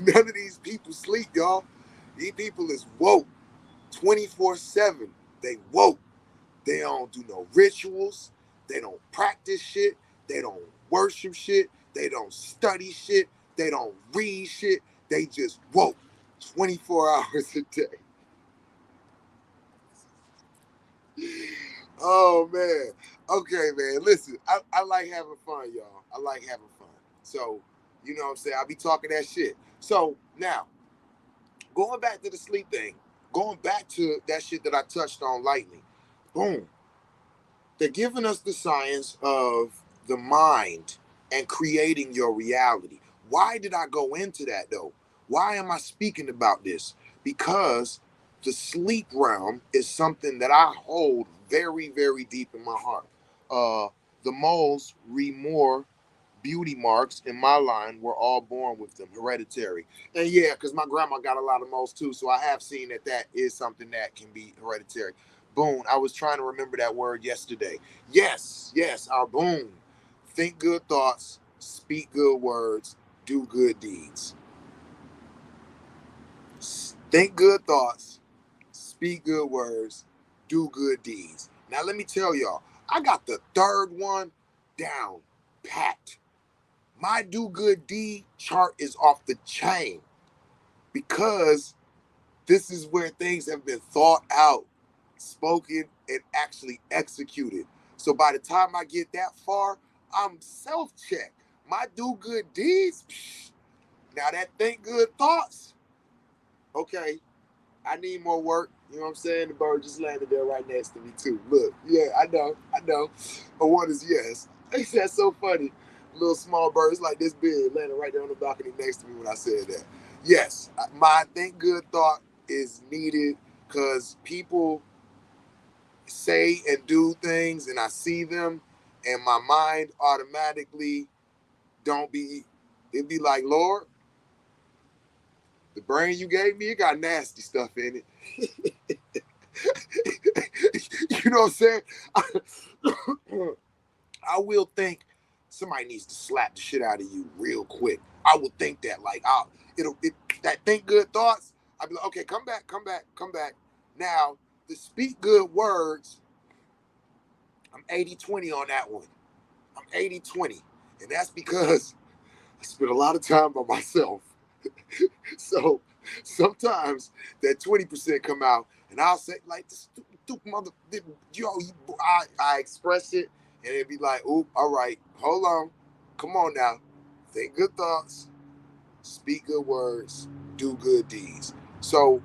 A: None of these people sleep, y'all. These people is woke 24/7. They woke. They don't do no rituals. They don't practice shit. They don't worship shit. They don't study shit. They don't read shit. They just woke 24 hours a day. Oh, man. Okay, man. Listen, I like having fun, y'all. I like having fun. So, you know what I'm saying? I'll be talking that shit. So, now, going back to the sleep thing, going back to that shit that I touched on lightly. Boom. They're giving us the science of the mind and creating your reality. Why did I go into that though? Why am I speaking about this? Because the sleep realm is something that I hold very, very deep in my heart. The moles read more beauty marks in my line were all born with them, hereditary. And yeah, because my grandma got a lot of moles too, so I have seen that is something that can be hereditary. Boom. I was trying to remember that word yesterday. Yes, our boom. Think good thoughts, speak good words, do good deeds. Think good thoughts, speak good words, do good deeds. Now let me tell y'all, I got the third one down pat. My do good deed chart is off the chain, because this is where things have been thought out, spoken, and actually executed. So by the time I get that far, I'm self-checked. My do good deeds, now that think good thoughts, okay, I need more work. You know what I'm saying? The bird just landed there right next to me too. Look, yeah, I know. But what is yes? That's so funny. Little small birds like this big landing right there on the balcony next to me when I said that. Yes, my think good thought is needed, because people say and do things and I see them, and my mind automatically it'd be like, Lord, the brain you gave me, it got nasty stuff in it. You know what I'm saying? I will think somebody needs to slap the shit out of you real quick. I will think that, like, that think good thoughts. I'll be like, okay, come back, come back, come back. Now, the speak good words, I'm 80-20 on that one. I'm 80-20. And that's because I spend a lot of time by myself. So sometimes that 20% come out and I'll say, like, this stupid mother, I express it and it'd be like, oop, all right, hold on. Come on now. Think good thoughts, speak good words, do good deeds. So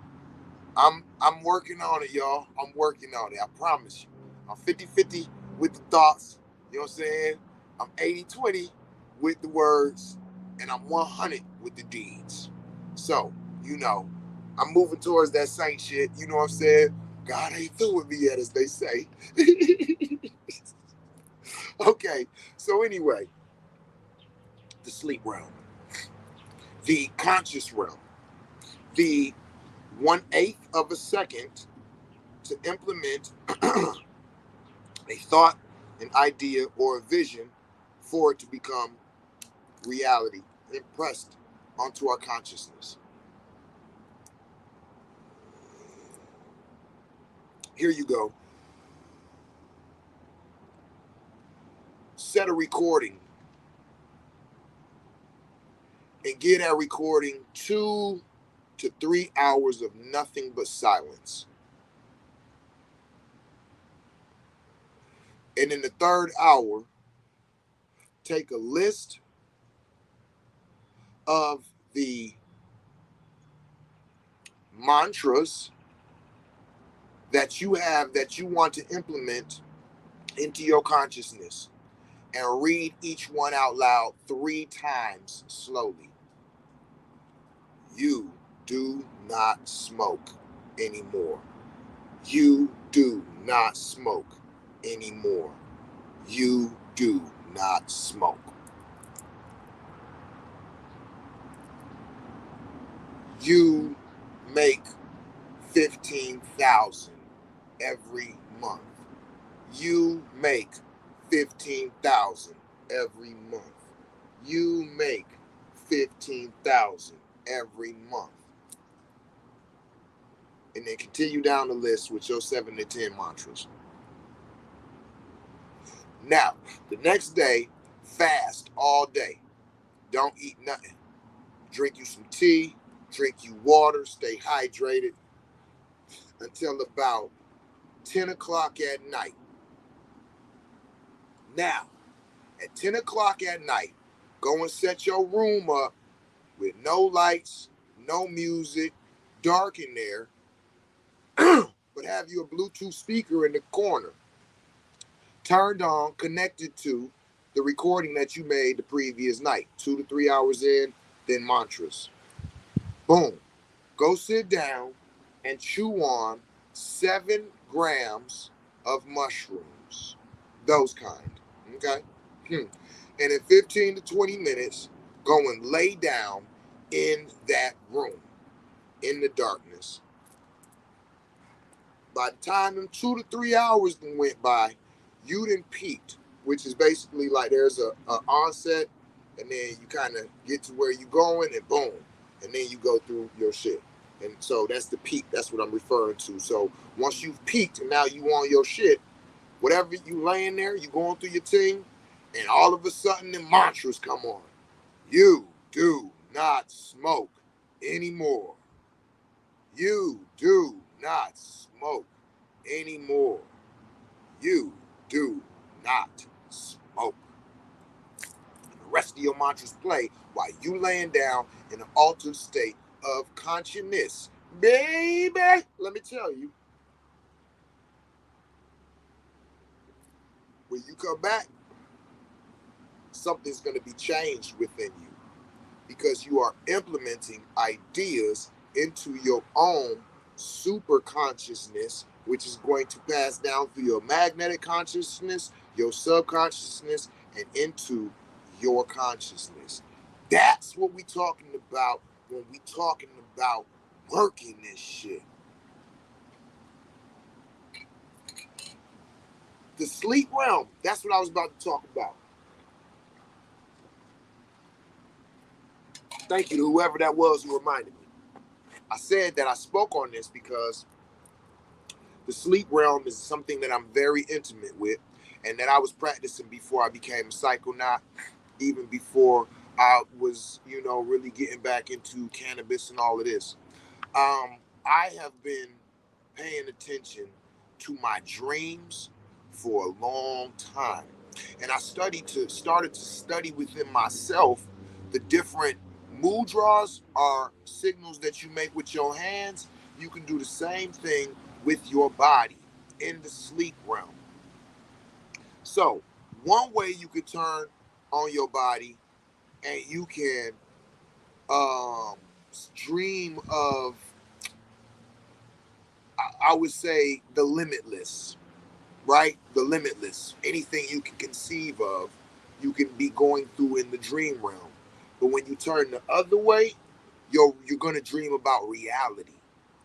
A: I'm working on it, y'all. I'm working on it. I promise you. I'm 50-50 with the thoughts. You know what I'm saying? I'm 80-20 with the words, and I'm 100 with the deeds. So, I'm moving towards that saint shit. You know what I'm saying? God ain't through with me yet, as they say. Okay. So anyway, the sleep realm, the conscious realm, the 1/8 of a second to implement a thought, an idea, or a vision for it to become reality, impressed onto our consciousness. Here you go. Set a recording and get that recording 2 to 3 hours of nothing but silence. And in the third hour, take a list of the mantras that you have that you want to implement into your consciousness and read each one out loud 3 times slowly. You do not smoke anymore. You do not smoke anymore. You do not smoke. You make 15,000 every month. You make 15,000 every month. You make 15,000 every month. And then continue down the list with your 7 to 10 mantras. Now, the next day, fast all day. Don't eat nothing. Drink you some tea, drink you water, stay hydrated until about 10 o'clock at night. Now, at 10 o'clock at night, go and set your room up with no lights, no music, dark in there, but have you a Bluetooth speaker in the corner, turned on, connected to the recording that you made the previous night, 2 to 3 hours in, then mantras. Boom. Go sit down and chew on 7 grams of mushrooms. Those kind. Okay? And in 15 to 20 minutes, go and lay down in that room, in the darkness. By the time them 2 to 3 hours went by, you done peaked, which is basically like there's a onset, and then you kind of get to where you going, and boom, and then you go through your shit. And so that's the peak. That's what I'm referring to. So once you've peaked and now you on your shit, whatever you laying there, you going through your thing, and all of a sudden the mantras come on. You do not smoke anymore. You do not smoke anymore. You do not smoke. And the rest of your mantras play while you laying down in an altered state of consciousness. Baby, let me tell you, when you come back, something's going to be changed within you because you are implementing ideas into your own super consciousness which is going to pass down through your magnetic consciousness, your subconsciousness, and into your consciousness. That's what we talking about when we talking about working this shit. The sleep realm, that's what I was about to talk about. Thank you to whoever that was who reminded me. I said that I spoke on this because the sleep realm is something that I'm very intimate with and that I was practicing before I became a psychonaut, even before I was, really getting back into cannabis and all of this. I have been paying attention to my dreams for a long time. And I started to study within myself the different mood draws are signals that you make with your hands. You can do the same thing with your body in the sleep realm. So, one way you could turn on your body and you can um, dream of, I would say, the limitless, right? The limitless. Anything you can conceive of, you can be going through in the dream realm. But when you turn the other way, you're gonna dream about reality,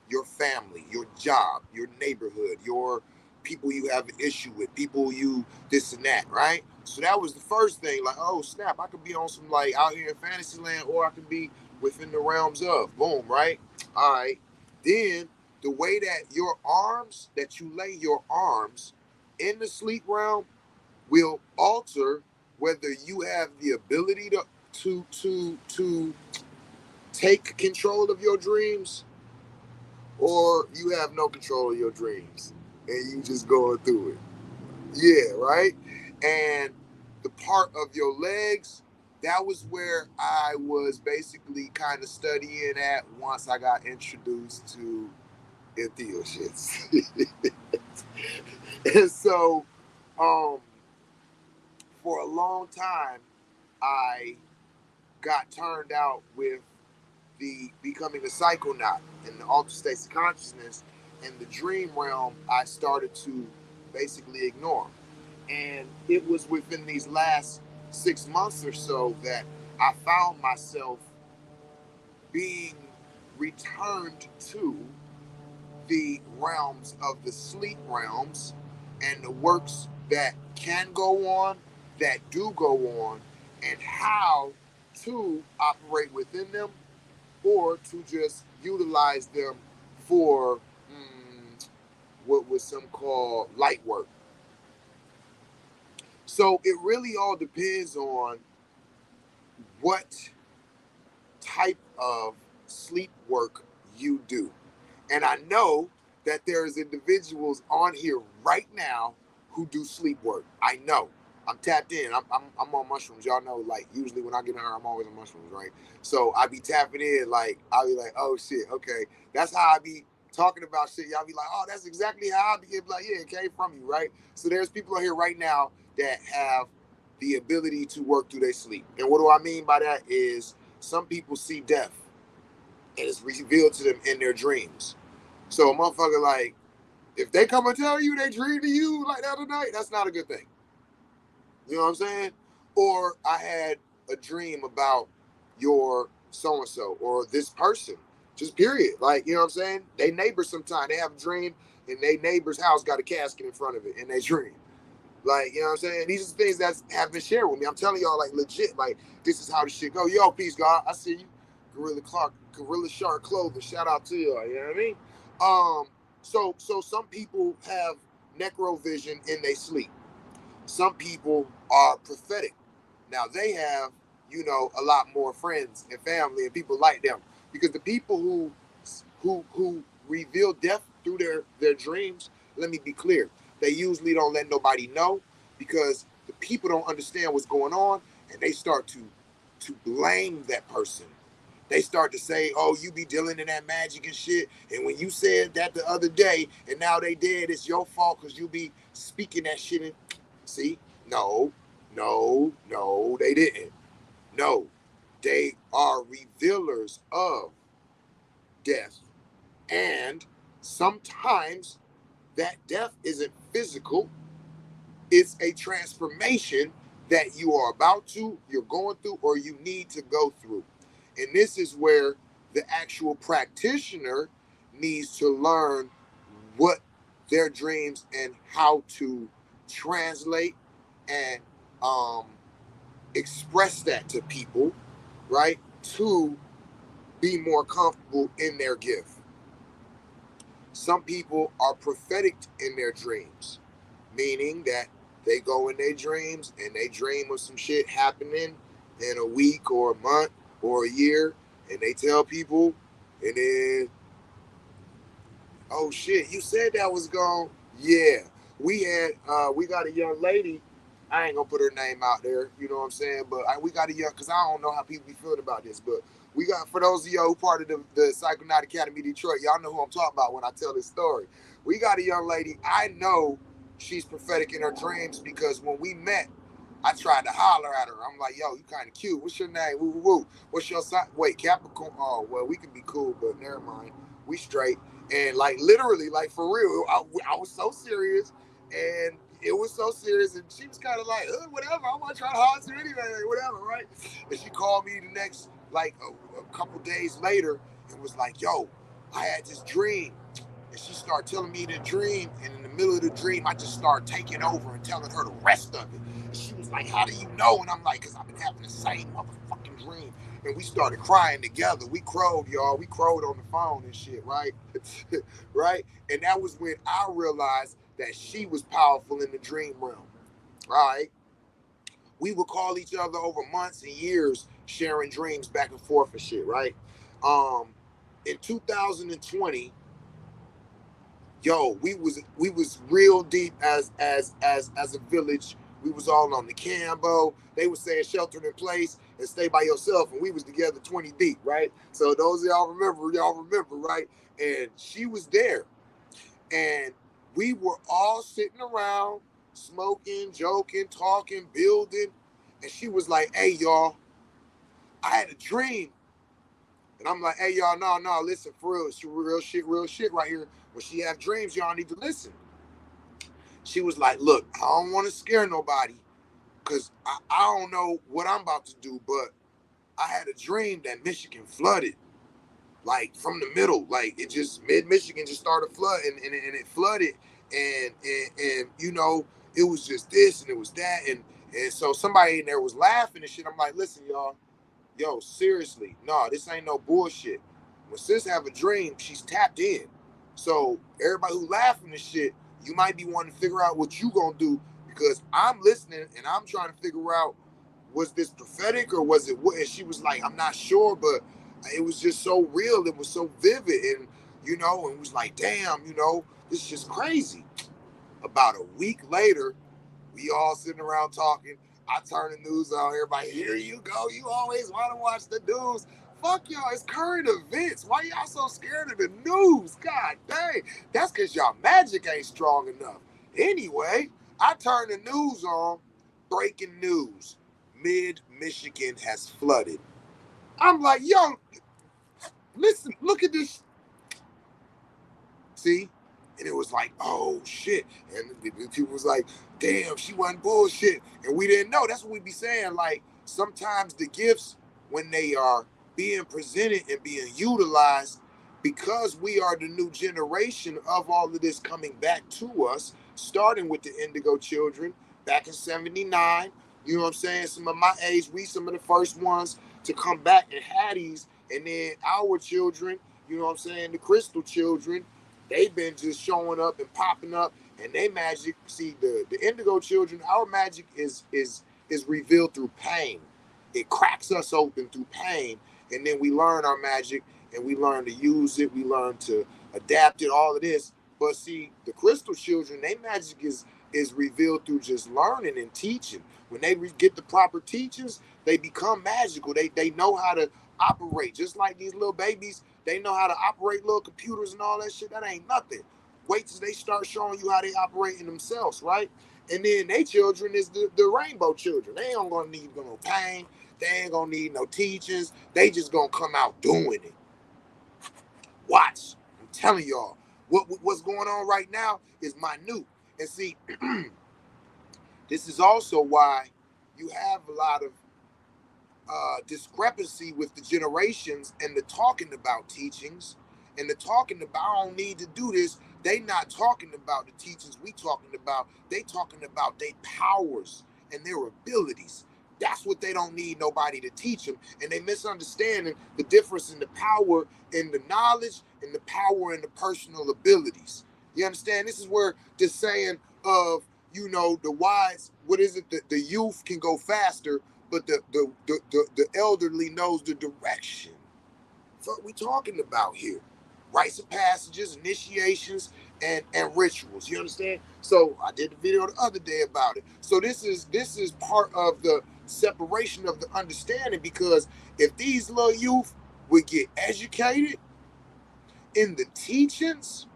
A: your family, your job, your neighborhood, your people you have an issue with, people you this and that, right? So that was the first thing, like, oh snap, I could be on some like out here in fantasy land, or I could be within the realms of boom, right? All right. Then the way that your arms, that you lay your arms in the sleep realm will alter whether you have the ability to take control of your dreams or you have no control of your dreams and you just going through it. Yeah, right? And the part of your legs, that was where I was basically kind of studying at once I got introduced to entheoshits. And so, um, for a long time, I got turned out with the becoming a psychonaut and the altered states of consciousness and the dream realm. I started to basically ignore, and it was within these last 6 months or so that I found myself being returned to the realms of the sleep realms and the works that can go on, that do go on, and how to operate within them or to just utilize them for what was some called light work. So it really all depends on what type of sleep work you do. And I know that there's individuals on here right now who do sleep work. I know. I'm tapped in. I'm on mushrooms. Y'all know, like, usually when I get on her, I'm always on mushrooms, right? So I be tapping in, like, I'll be like, oh shit, okay. That's how I be talking about shit. Y'all be like, oh, that's exactly how I be like, yeah, it came from you, right? So there's people on here right now that have the ability to work through their sleep. And what do I mean by that is some people see death and it's revealed to them in their dreams. So a motherfucker, like, if they come and tell you they dreamed of you like the other night, that's not a good thing. You know what I'm saying? Or I had a dream about your so-and-so or this person. Just period. Like, you know what I'm saying? They neighbors sometimes. They have a dream and they neighbor's house got a casket in front of it in their dream. Like, you know what I'm saying? These are things that have been shared with me. I'm telling y'all, like, legit, like, this is how the shit go. Yo, peace, God. I see you. Gorilla Shark Clothing. Shout out to y'all. You know what I mean? So some people have necrovision in their sleep. Some people are prophetic. Now they have, a lot more friends and family and people like them. Because the people who reveal death through their dreams, let me be clear, they usually don't let nobody know because the people don't understand what's going on and they start to blame that person. They start to say, oh, you be dealing in that magic and shit. And when you said that the other day and now they dead, it's your fault because you be speaking that shit. See, no, they didn't. No, they are revealers of death. And sometimes that death isn't physical. It's a transformation that you are you're going through, or you need to go through. And this is where the actual practitioner needs to learn what their dreams and how to translate and um, express that to people, right? To be more comfortable in their gift. Some people are prophetic in their dreams, meaning that they go in their dreams and they dream of some shit happening in a week or a month or a year, and they tell people, and then, oh shit, you said that was gone. Yeah, we got a young lady. I ain't gonna put her name out there, you know what I'm saying? But we got a young, cause I don't know how people be feeling about this, but we got, for those of y'all who part of the Psychonaut Academy Detroit, y'all know who I'm talking about when I tell this story. We got a young lady. I know she's prophetic in her dreams because when we met, I tried to holler at her. I'm like, yo, you kind of cute. What's your name? Woo, woo, woo. What's your sign? Wait, Capricorn. Oh, well, we can be cool, but never mind. We straight. And like literally, like for real, I was so serious, and it was so serious, and she was kind of like, whatever. I want to try to holler at you anyway, whatever, right? And she called me the next, like a couple days later, and was like, yo, I had this dream. And she started telling me the dream, and in the middle of the dream, I just started taking over and telling her the rest of it. And she was like, how do you know? And I'm like, because I've been having the same motherfucking dream. And we started crying together. We crowed, y'all. We crowed on the phone and shit, right? Right? And that was when I realized that she was powerful in the dream realm, right? We would call each other over months and years, sharing dreams back and forth and shit, right? In 2020, yo, we was real deep as a village. We was all on the Cambo. They was saying shelter in place and stay by yourself, and we was together 20 deep, right? So those of y'all remember, right? And she was there, and we were all sitting around, smoking, joking, talking, building, and she was like, "Hey, y'all, I had a dream." And I'm like, "Hey, y'all, no, listen, for real, it's real shit right here. When she have dreams, y'all need to listen." She was like, "Look, I don't want to scare nobody because I don't know what I'm about to do, but I had a dream that Michigan flooded, like from the middle, like it just mid-Michigan just started flooding, and it flooded, and you know, it was just this and it was that, and so somebody in there was laughing and shit." I'm like, "Listen, y'all, yo, seriously, no, this ain't no bullshit. When sis have a dream, she's tapped in. So everybody who laughing and shit, you might be wanting to figure out what you gonna do, because I'm listening and I'm trying to figure out, was this prophetic or was it what?" And she was like, "I'm not sure, but it was just so real. It was so vivid, and you know, and was like, damn, you know, this is just crazy." About a week later, we all sitting around talking. I turn the news on. Everybody, here you go. You always want to watch the news. Fuck y'all. It's current events. Why y'all so scared of the news? God dang. That's because y'all magic ain't strong enough. Anyway, I turn the news on. Breaking news. Mid-Michigan has flooded. I'm like, yo, listen, look at this. See? And it was like, oh shit. And the people was like, damn, she wasn't bullshit. And we didn't know. That's what we be saying. Like, sometimes the gifts, when they are being presented and being utilized, because we are the new generation of all of this coming back to us, starting with the Indigo Children back in 79. You know what I'm saying? Some of my age, we some of the first ones to come back and had these. And then our children, you know what I'm saying, the Crystal Children, they've been just showing up and popping up, and they magic. See, the Indigo Children, our magic is revealed through pain. It cracks us open through pain, and then we learn our magic, and we learn to use it. We learn to adapt it. All of this, but see, the Crystal Children, they magic is revealed through just learning and teaching. When they get the proper teachers, they become magical. They know how to operate, just like these little babies. They know how to operate little computers and all that shit. That ain't nothing. Wait till they start showing you how they operate in themselves, right? And then they children is the rainbow children. They ain't gonna need no pain. They ain't gonna need no teachings. They just gonna come out doing it. Watch. I'm telling y'all, What's going on right now is minute. And see, this is also why you have a lot of discrepancy with the generations and the talking about teachings and the talking about I don't need to do this. They not talking about the teachings we talking about. They talking about their powers and their abilities. That's what they don't need nobody to teach them. And they misunderstanding the difference in the power in the knowledge and the power in the personal abilities. You understand? This is where the saying of, the wise, what is it? The youth can go faster, but the elderly knows the direction. What we talking about here? Rites of passages, initiations, and rituals. You understand? So I did the video the other day about it. So this is part of the separation of the understanding, because if these little youth would get educated in the teachings,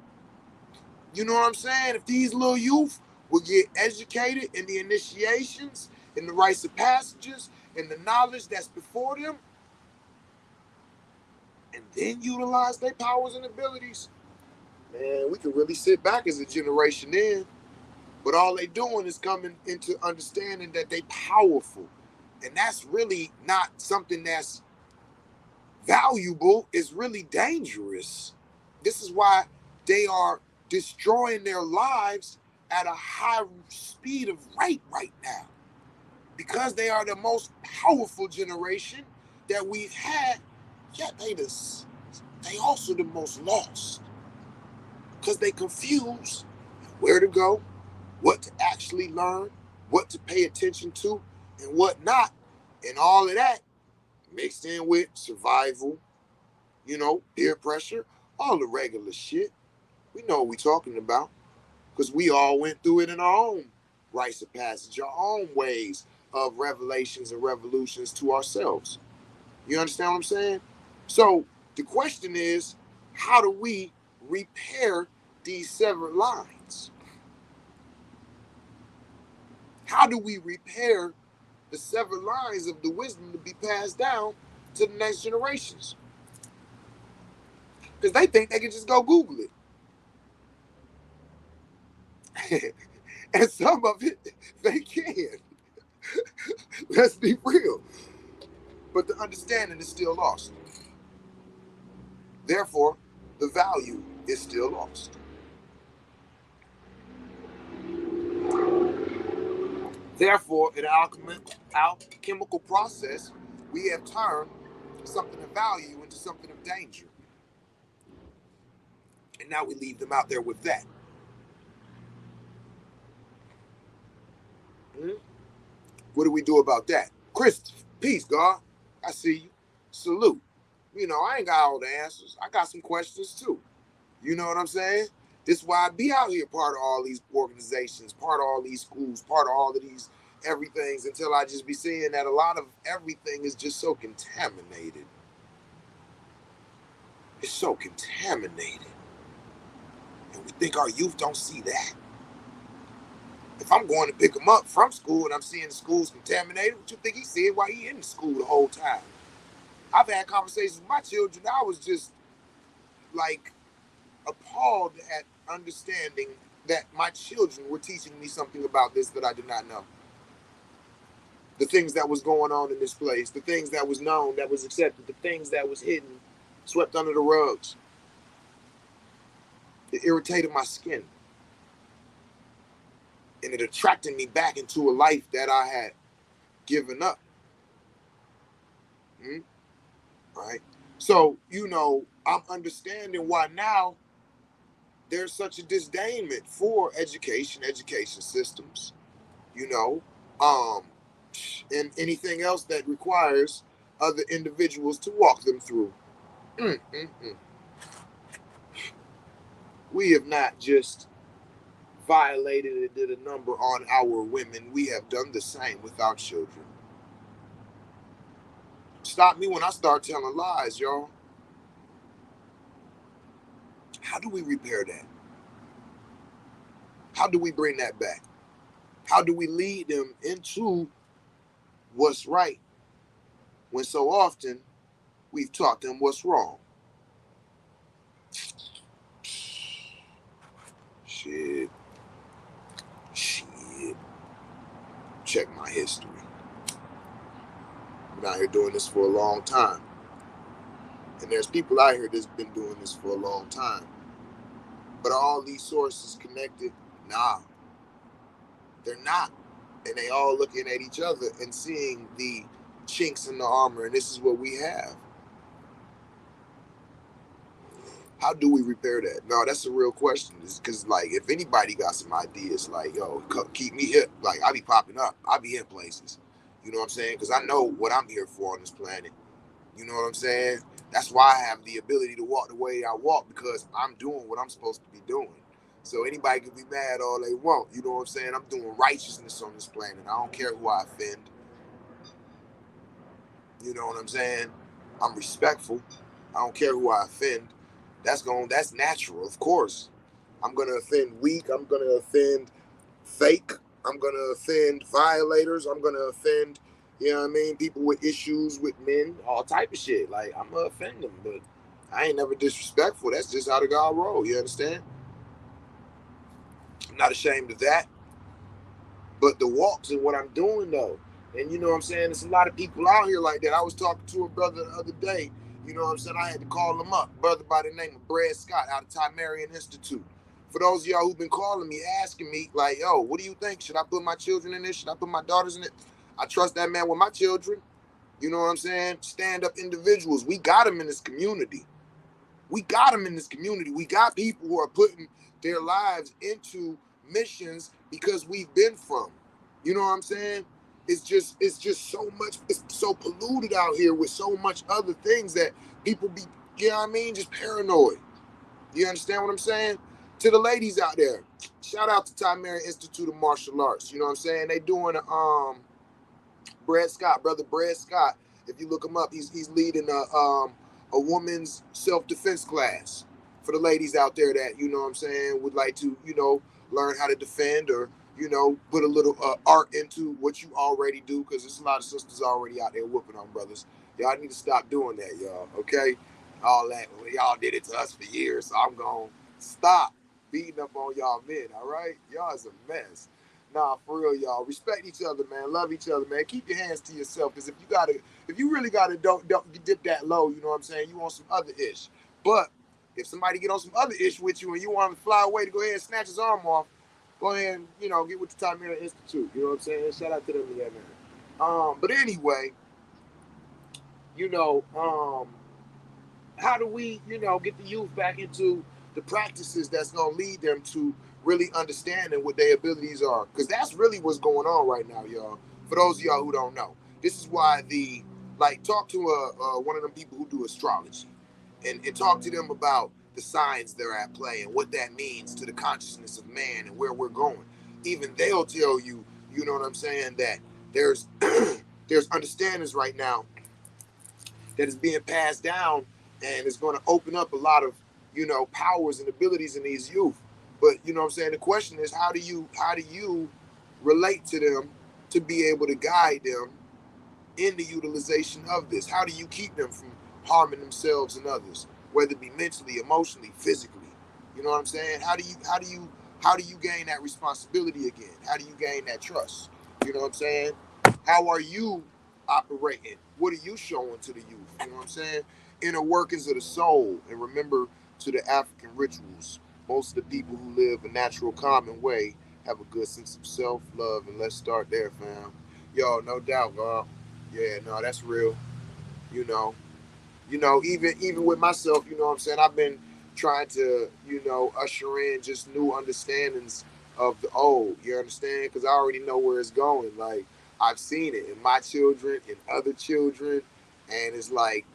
A: you know what I'm saying? If these little youth would get educated in the initiations, in the rites of passages, in the knowledge that's before them, and then utilize their powers and abilities, man, we could really sit back as a generation in. But all they doing is coming into understanding that they powerful. And that's really not something that's valuable. It's really dangerous. This is why they are destroying their lives at a high speed of rate right now. Because they are the most powerful generation that we've had, yet they also the most lost. Because they confuse where to go, what to actually learn, what to pay attention to, and what not. And all of that mixed in with survival, peer pressure, all the regular shit. We know what we're talking about, because we all went through it in our own rites of passage, our own ways of revelations and revolutions to ourselves. You understand what I'm saying? So the question is, how do we repair these severed lines? How do we repair the severed lines of the wisdom to be passed down to the next generations? Because they think they can just go Google it. And some of it, they can. Let's be real. But the understanding is still lost. Therefore, the value is still lost. Therefore, in our alchemical process, we have turned something of value into something of danger. And now we leave them out there with that. What do we do about that? Chris, peace, God. I see you. Salute. I ain't got all the answers. I got some questions too. You know what I'm saying? This is why I be out here, part of all these organizations, part of all these schools, part of all of these everythings, until I just be seeing that a lot of everything is just so contaminated. It's so contaminated. And we think our youth don't see that. If I'm going to pick them up from school and I'm seeing the school's contaminated, what you think he said while he in the school the whole time? I've had conversations with my children. I was just like appalled at understanding that my children were teaching me something about this that I did not know. The things that was going on in this place, the things that was known, that was accepted, the things that was hidden, swept under the rugs. It irritated my skin. And it attracted me back into a life that I had given up. Right? So, I'm understanding why now there's such a disdainment for education systems, and anything else that requires other individuals to walk them through. We have not just violated and did a number on our women. We have done the same with our children. Stop me when I start telling lies, y'all. How do we repair that? How do we bring that back? How do we lead them into what's right when so often we've taught them what's wrong? Shit. Check my history. I've been out here doing this for a long time. And there's people out here that's been doing this for a long time. But are all these sources connected? Nah, they're not. And they all looking at each other and seeing the chinks in the armor, and this is what we have. How do we repair that? No, that's a real question. Because, like, if anybody got some ideas, like, yo, keep me hip. Like, I be popping up. I be in places. You know what I'm saying? Because I know what I'm here for on this planet. You know what I'm saying? That's why I have the ability to walk the way I walk, because I'm doing what I'm supposed to be doing. So anybody can be mad all they want. You know what I'm saying? I'm doing righteousness on this planet. I don't care who I offend. You know what I'm saying? I'm respectful. I don't care who I offend. That's natural, of course. I'm gonna offend weak. I'm gonna offend fake. I'm gonna offend violators. I'm gonna offend, you know what I mean, people with issues with men, all type of shit. Like, I'm gonna offend them, but I ain't never disrespectful. That's just how the God roll. You understand? I'm not ashamed of that. But the walks and what I'm doing though, and you know what I'm saying, there's a lot of people out here like that. I was talking to a brother the other day. You know what I'm saying? I had to call him up. Brother by the name of Brad Scott out of Timerian Institute. For those of y'all who've been calling me, asking me, like, yo, what do you think? Should I put my children in this? Should I put my daughters in it? I trust that man with my children. You know what I'm saying? Stand-up individuals. We got them in this community. We got them in this community. We got people who are putting their lives into missions because we've been from. You know what I'm saying? It's just so much, it's so polluted out here with so much other things that people be, you know what I mean, just paranoid. You understand what I'm saying? To the ladies out there, shout out to Timerian Institute of Martial Arts. You know what I'm saying? They doing Brad Scott, brother Brad Scott. If you look him up, he's leading a woman's self-defense class for the ladies out there that, you know what I'm saying, would like to, you know, learn how to defend, or, you know, put a little art into what you already do, because there's a lot of sisters already out there whooping on brothers. Y'all need to stop doing that, y'all, okay? All that, well, y'all did it to us for years, so I'm going to stop beating up on y'all men, all right? Y'all is a mess. Nah, for real, y'all. Respect each other, man. Love each other, man. Keep your hands to yourself, because if you really gotta don't dip that low, you know what I'm saying, you want some other ish. But if somebody get on some other ish with you and you want him to fly away to go ahead and snatch his arm off, go ahead and, you know, get with the Timerian Institute. You know what I'm saying? Shout out to them again, man. But anyway, you know, how do we, you know, get the youth back into the practices that's gonna lead them to really understanding what their abilities are? Because that's really what's going on right now, y'all. For those of y'all who don't know, this is why talk to one of them people who do astrology, and talk to them about the signs they're at play and what that means to the consciousness of man and where we're going. Even they'll tell you, you know what I'm saying, that there's there's understandings right now that is being passed down, and it's going to open up a lot of, you know, powers and abilities in these youth. But, you know what I'm saying, the question is, how do you relate to them to be able to guide them in the utilization of this? How do you keep them from harming themselves and others, whether it be mentally, emotionally, physically? You know what I'm saying? How do you gain that responsibility again? How do you gain that trust? You know what I'm saying? How are you operating? What are you showing to the youth? You know what I'm saying? Inner workings of the soul. And remember, to the African rituals, most of the people who live a natural, common way have a good sense of self-love. And let's start there, fam. Yo, no doubt, God. Yeah, no, that's real. You know, even with myself, you know what I'm saying, I've been trying to, you know, usher in just new understandings of the old. You understand? Because I already know where it's going. Like, I've seen it in my children, in other children, and it's like,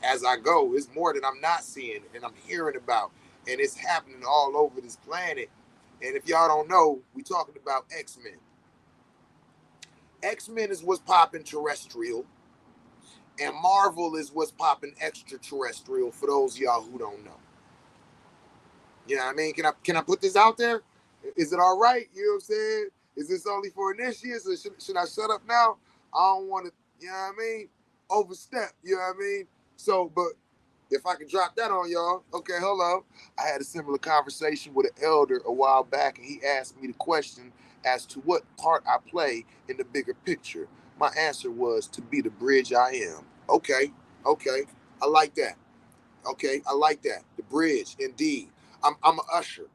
A: as I go, it's more that I'm not seeing and I'm hearing about, and it's happening all over this planet. And if y'all don't know, we talking about X-Men. X-Men is what's popping terrestrial, and Marvel is what's popping extraterrestrial, for those of y'all who don't know. You know what I mean? Can I put this out there? Is it all right? You know what I'm saying? Is this only for initiates, or should I shut up now? I don't want to, you know what I mean, overstep, you know what I mean? So, but If I can drop that on y'all. Okay, hold on. I had a similar conversation with an elder a while back, and he asked me the question as to what part I play in the bigger picture. My answer was to be the bridge I am. Okay, okay. I like that. Okay, I like that. The bridge, indeed. I'm an usher.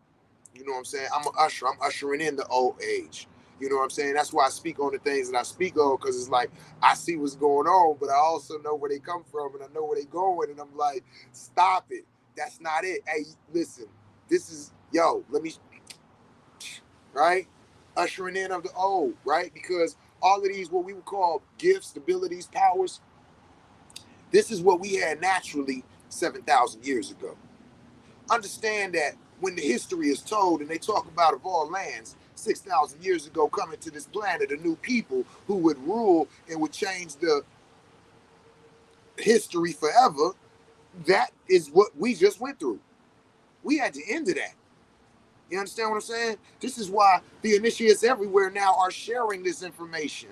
A: You know what I'm saying? I'm an usher. I'm ushering in the old age. You know what I'm saying? That's why I speak on the things that I speak on, because it's like I see what's going on, but I also know where they come from and I know where they going, and I'm like, stop it. That's not it. Hey, listen, this is let me right? Ushering in of the old, right? Because all of these what we would call gifts, abilities, powers, this is what we had naturally 7,000 years ago. Understand that when the history is told and they talk about of all lands 6,000 years ago coming to this planet, a new people who would rule and would change the history forever, that is what we just went through. We had to end of that. You understand what I'm saying? This is why the initiates everywhere now are sharing this information.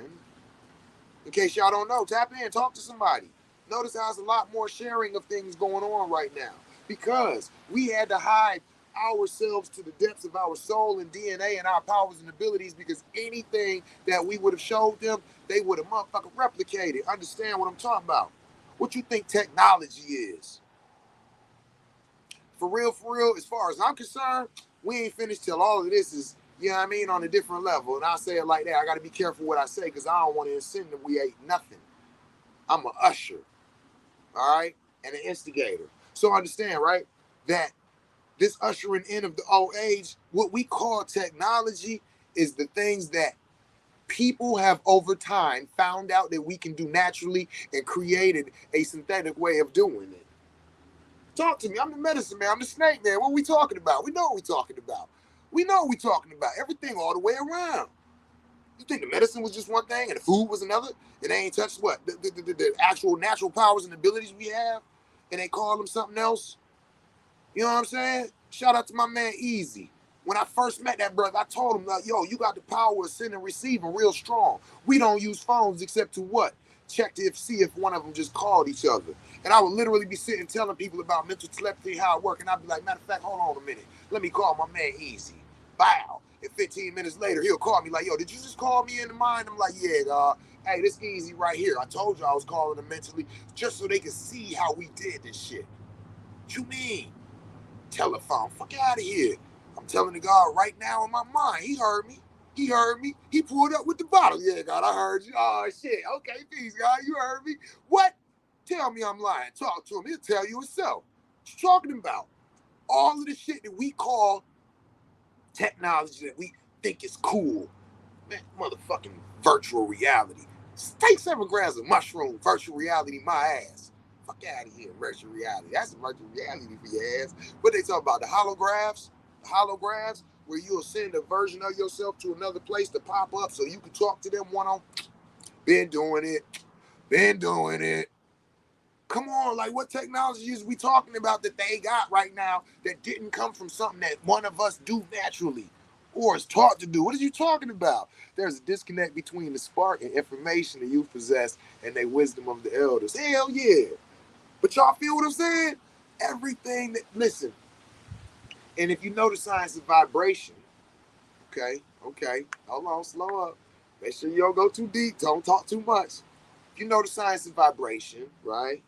A: In case y'all don't know, tap in, talk to somebody. Notice how there's a lot more sharing of things going on right now, because we had to hide ourselves to the depths of our soul and DNA and our powers and abilities, because anything that we would have showed them, they would have motherfucking replicated. Understand what I'm talking about? What you think technology is? For real, as far as I'm concerned, we ain't finished till all of this is, you know what I mean, on a different level. And I say it like that. I got to be careful what I say, because I don't want to insinuate nothing. I'm an usher, all right, and an instigator. So understand, right, that this ushering in of the old age, what we call technology, is the things that people have over time found out that we can do naturally and created a synthetic way of doing it. Talk to me. I'm the medicine man. I'm the snake man. What are we talking about? We know what we're talking about. We know what we're talking about. Everything all the way around. You think the medicine was just one thing and the food was another? And they ain't touched what? The actual natural powers and abilities we have? And they call them something else? You know what I'm saying? Shout out to my man Easy. When I first met that brother, I told him, like, yo, you got the power of sending and receiving real strong. We don't use phones except to what? Check to see if one of them just called each other. And I would literally be sitting telling people about mental telepathy, how it works. And I'd be like, matter of fact, hold on a minute. Let me call my man Easy. Bow. And 15 minutes later, he'll call me like, yo, did you just call me in the mind? I'm like, yeah, dog. Hey, this Easy right here. I told you I was calling him mentally just so they could see how we did this shit. What you mean? Telephone. Fuck out of here. I'm telling the God right now in my mind. He heard me. He heard me. He pulled up with the bottle. Yeah, God, I heard you. Oh, shit. Okay, peace, God. You heard me. What? Tell me I'm lying. Talk to him. He'll tell you himself. What you talking about? All of the shit that we call technology that we think is cool. Man, motherfucking virtual reality. Take 7 grams of mushroom, virtual reality, my ass. Fuck out of here, virtual reality. That's virtual reality for your ass. What they talk about, the holographs? The holographs, where you'll send a version of yourself to another place to pop up so you can talk to them one on. Been doing it. Been doing it. Come on, like what technology is we talking about that they got right now that didn't come from something that one of us do naturally or is taught to do? What are you talking about? There's a disconnect between the spark and information the youth possess and the wisdom of the elders. Hell yeah. But y'all feel what I'm saying? Everything that, listen, and if you know the science of vibration, okay, hold on, slow up. Make sure you don't go too deep. Don't talk too much. If you know the science of vibration, right?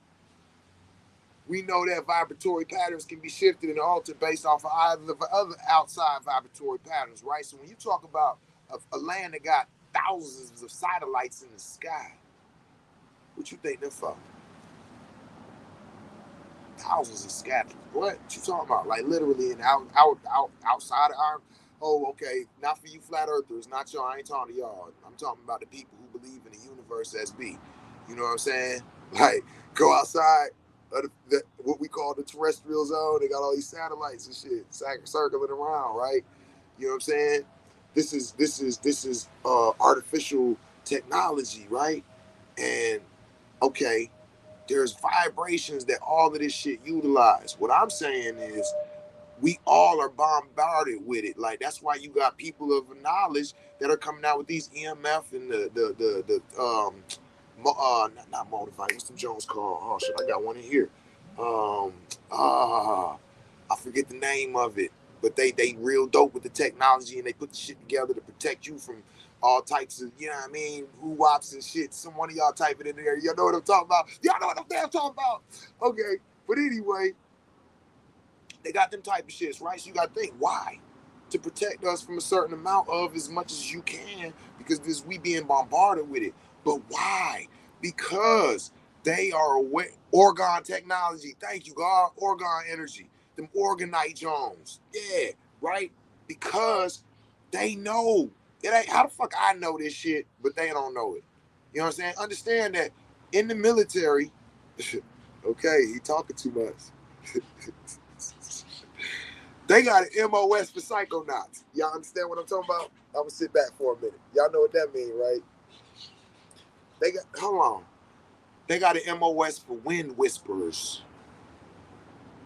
A: We know that vibratory patterns can be shifted and altered based off of either the other outside vibratory patterns, right? So when you talk about a land that got thousands of satellites in the sky, what you think they're for? Thousands of scatters. What you talking about? Like literally and outside of our. Oh, okay. Not for you flat earthers. Not y'all. I ain't talking to y'all. I'm talking about the people who believe in the universe as be. You know what I'm saying? Like go outside of what we call the terrestrial zone. They got all these satellites and shit circling around, right? You know what I'm saying? This is artificial technology, right? And okay, there's vibrations that all of this shit utilize. What I'm saying is we all are bombarded with it. Like that's why you got people of knowledge that are coming out with these EMF and the not motivating. What's the Jones called? Oh shit, I got one in here. Um, I forget the name of it, but they real dope with the technology, and they put the shit together to protect you from all types of, you know what I mean, who wops and shit. Some one of y'all type it in there. Y'all know what I'm talking about. Y'all know what I'm damn talking about. Okay, but anyway, they got them type of shits, right? So you got to think, why? To protect us from a certain amount of as much as you can, because this we being bombarded with it. But why? Because they are aware. Orgon technology. Thank you, God. Orgon energy. Them orgonite Jones. Yeah, right? Because they know. It ain't how the fuck I know this shit, but they don't know it. You know what I'm saying? Understand that in the military, okay, he talking too much. They got an MOS for psychonauts. Y'all understand what I'm talking about? I'm gonna sit back for a minute. Y'all know what that means, right? They got hold on. They got an MOS for wind whisperers.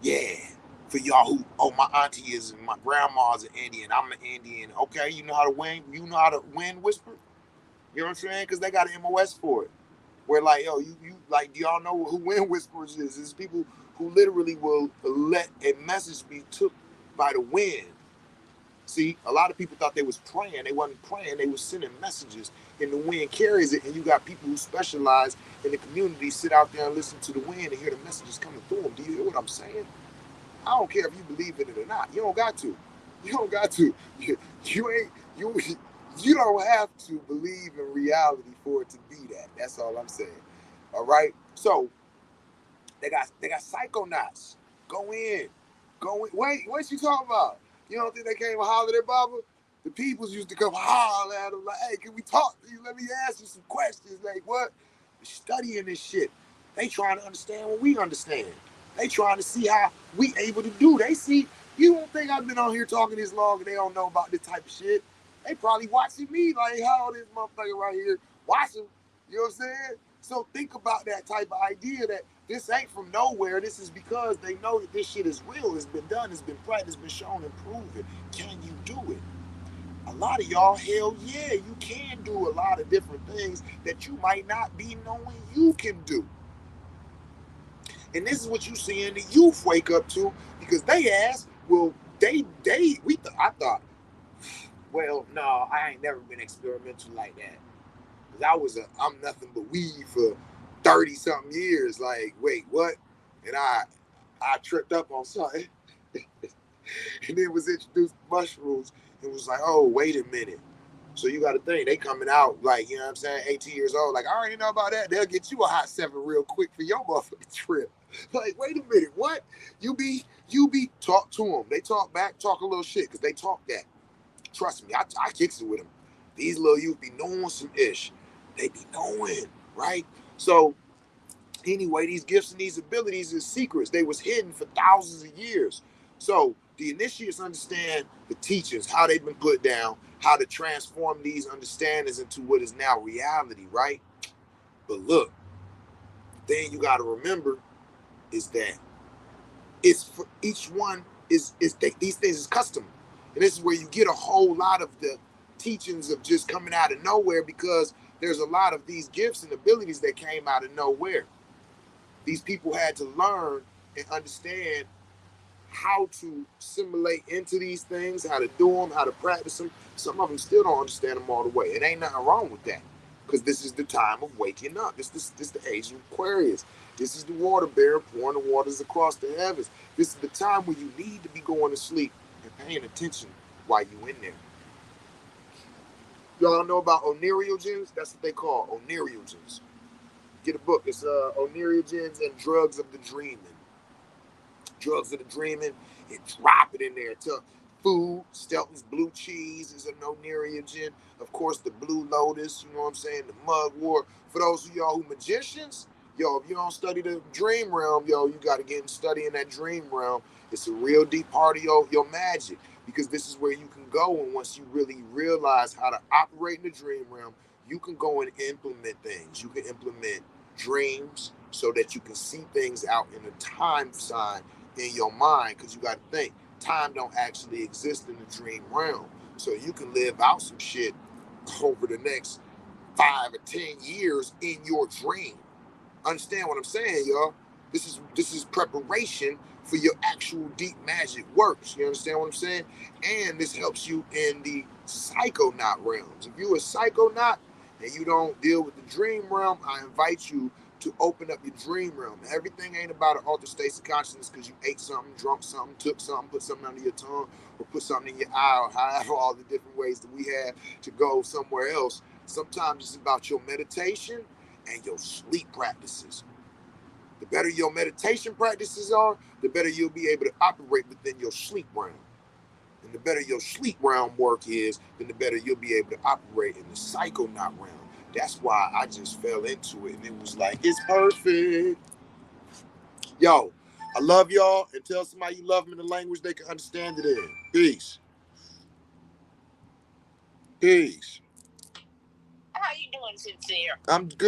A: Yeah. For y'all who my auntie is and my grandma's an Indian. I'm an Indian. Okay, you know how to wind whisper? You know what I'm saying? Because they got an MOS for it. Where like, yo, you like, do y'all know who wind whisperers is? It's people who literally will let a message be took by the wind. See, a lot of people thought they was praying. They wasn't praying. They was sending messages, and the wind carries it. And you got people who specialize in the community sit out there and listen to the wind and hear the messages coming through them. Do you hear what I'm saying? I don't care if you believe in it or not. You don't got to. You don't got to. You ain't you. You don't have to believe in reality for it to be that. That's all I'm saying. All right. So they got psychonauts. Go in. Go in. Wait, what you talking about? You don't think they came and hollered at Baba? The peoples used to come holler at him like, hey, can we talk to you? Let me ask you some questions. Like, what? They're studying this shit. They trying to understand what we understand. They trying to see how we able to do. They see, you don't think I've been on here talking this long and they don't know about this type of shit. They probably watching me like, how this motherfucker right here watching. You know what I'm saying? So think about that type of idea that this ain't from nowhere. This is because they know that this shit is real. It's been done. It's been practiced. It's been shown and proven. Can you do it? A lot of y'all, hell yeah, you can do a lot of different things that you might not be knowing you can do. And this is what you see in the youth wake up to, because they ask, well, I thought, well, no, I ain't never been experimental like that. Cause I'm nothing but weed for 30 something years. Like, wait, what? And I tripped up on something and then was introduced to mushrooms and was like, oh, wait a minute. So you got to think they coming out like, you know what I'm saying, 18 years old. Like, I already know about that. They'll get you a hot 7 real quick for your motherfucking trip. Like, wait a minute, what? You be talk to them. They talk back, talk a little shit, because they talk that. Trust me, I kicks it with them. These little youth be knowing some ish. They be knowing, right? So anyway, these gifts and these abilities is secrets. They was hidden for thousands of years. So the initiates understand the teachings, how they've been put down, how to transform these understandings into what is now reality, right? But look, the thing you got to remember is that it's for each one these things is custom. And this is where you get a whole lot of the teachings of just coming out of nowhere, because there's a lot of these gifts and abilities that came out of nowhere. These people had to learn and understand how to assimilate into these things, how to do them, how to practice them. Some of them still don't understand them all the way. It ain't nothing wrong with that, because this is the time of waking up. This the age of Aquarius. This is the water bearer pouring the waters across the heavens. This is the time where you need to be going to sleep and paying attention while you in there. Y'all know about oneiriogens? That's what they call oneiriogens. Get a book. It's oneiriogens and drugs of the dreaming. Drugs of the dreaming, and drop it in there. To food, Stelton's blue cheese is a oneiriogen. Of course, the blue lotus, you know what I'm saying? The mugwort. For those of y'all who magicians, yo, if you don't study the dream realm, yo, you got to get in studying that dream realm. It's a real deep part of your magic, because this is where you can go, and once you really realize how to operate in the dream realm, you can go and implement things. You can implement dreams so that you can see things out in a time sign in your mind, because you got to think time don't actually exist in the dream realm. So you can live out some shit over the next 5 or 10 years in your dream. Understand what I'm saying, y'all? This is preparation for your actual deep magic works. You understand what I'm saying? And this helps you in the psychonaut realms. If you're a psychonaut and you don't deal with the dream realm, I invite you to open up your dream realm. Everything ain't about an altered state of consciousness because you ate something, drunk something, took something, put something under your tongue, or put something in your eye, or however all the different ways that we have to go somewhere else. Sometimes it's about your meditation and your sleep practices. The better your meditation practices are, the better you'll be able to operate within your sleep realm. And the better your sleep realm work is, then the better you'll be able to operate in the psychonaut realm. That's why I just fell into it, and it was like, it's perfect. Yo, I love y'all, and tell somebody you love them in the language they can understand it in. Peace. Peace.
B: How you doing, Sincere?
A: I'm good.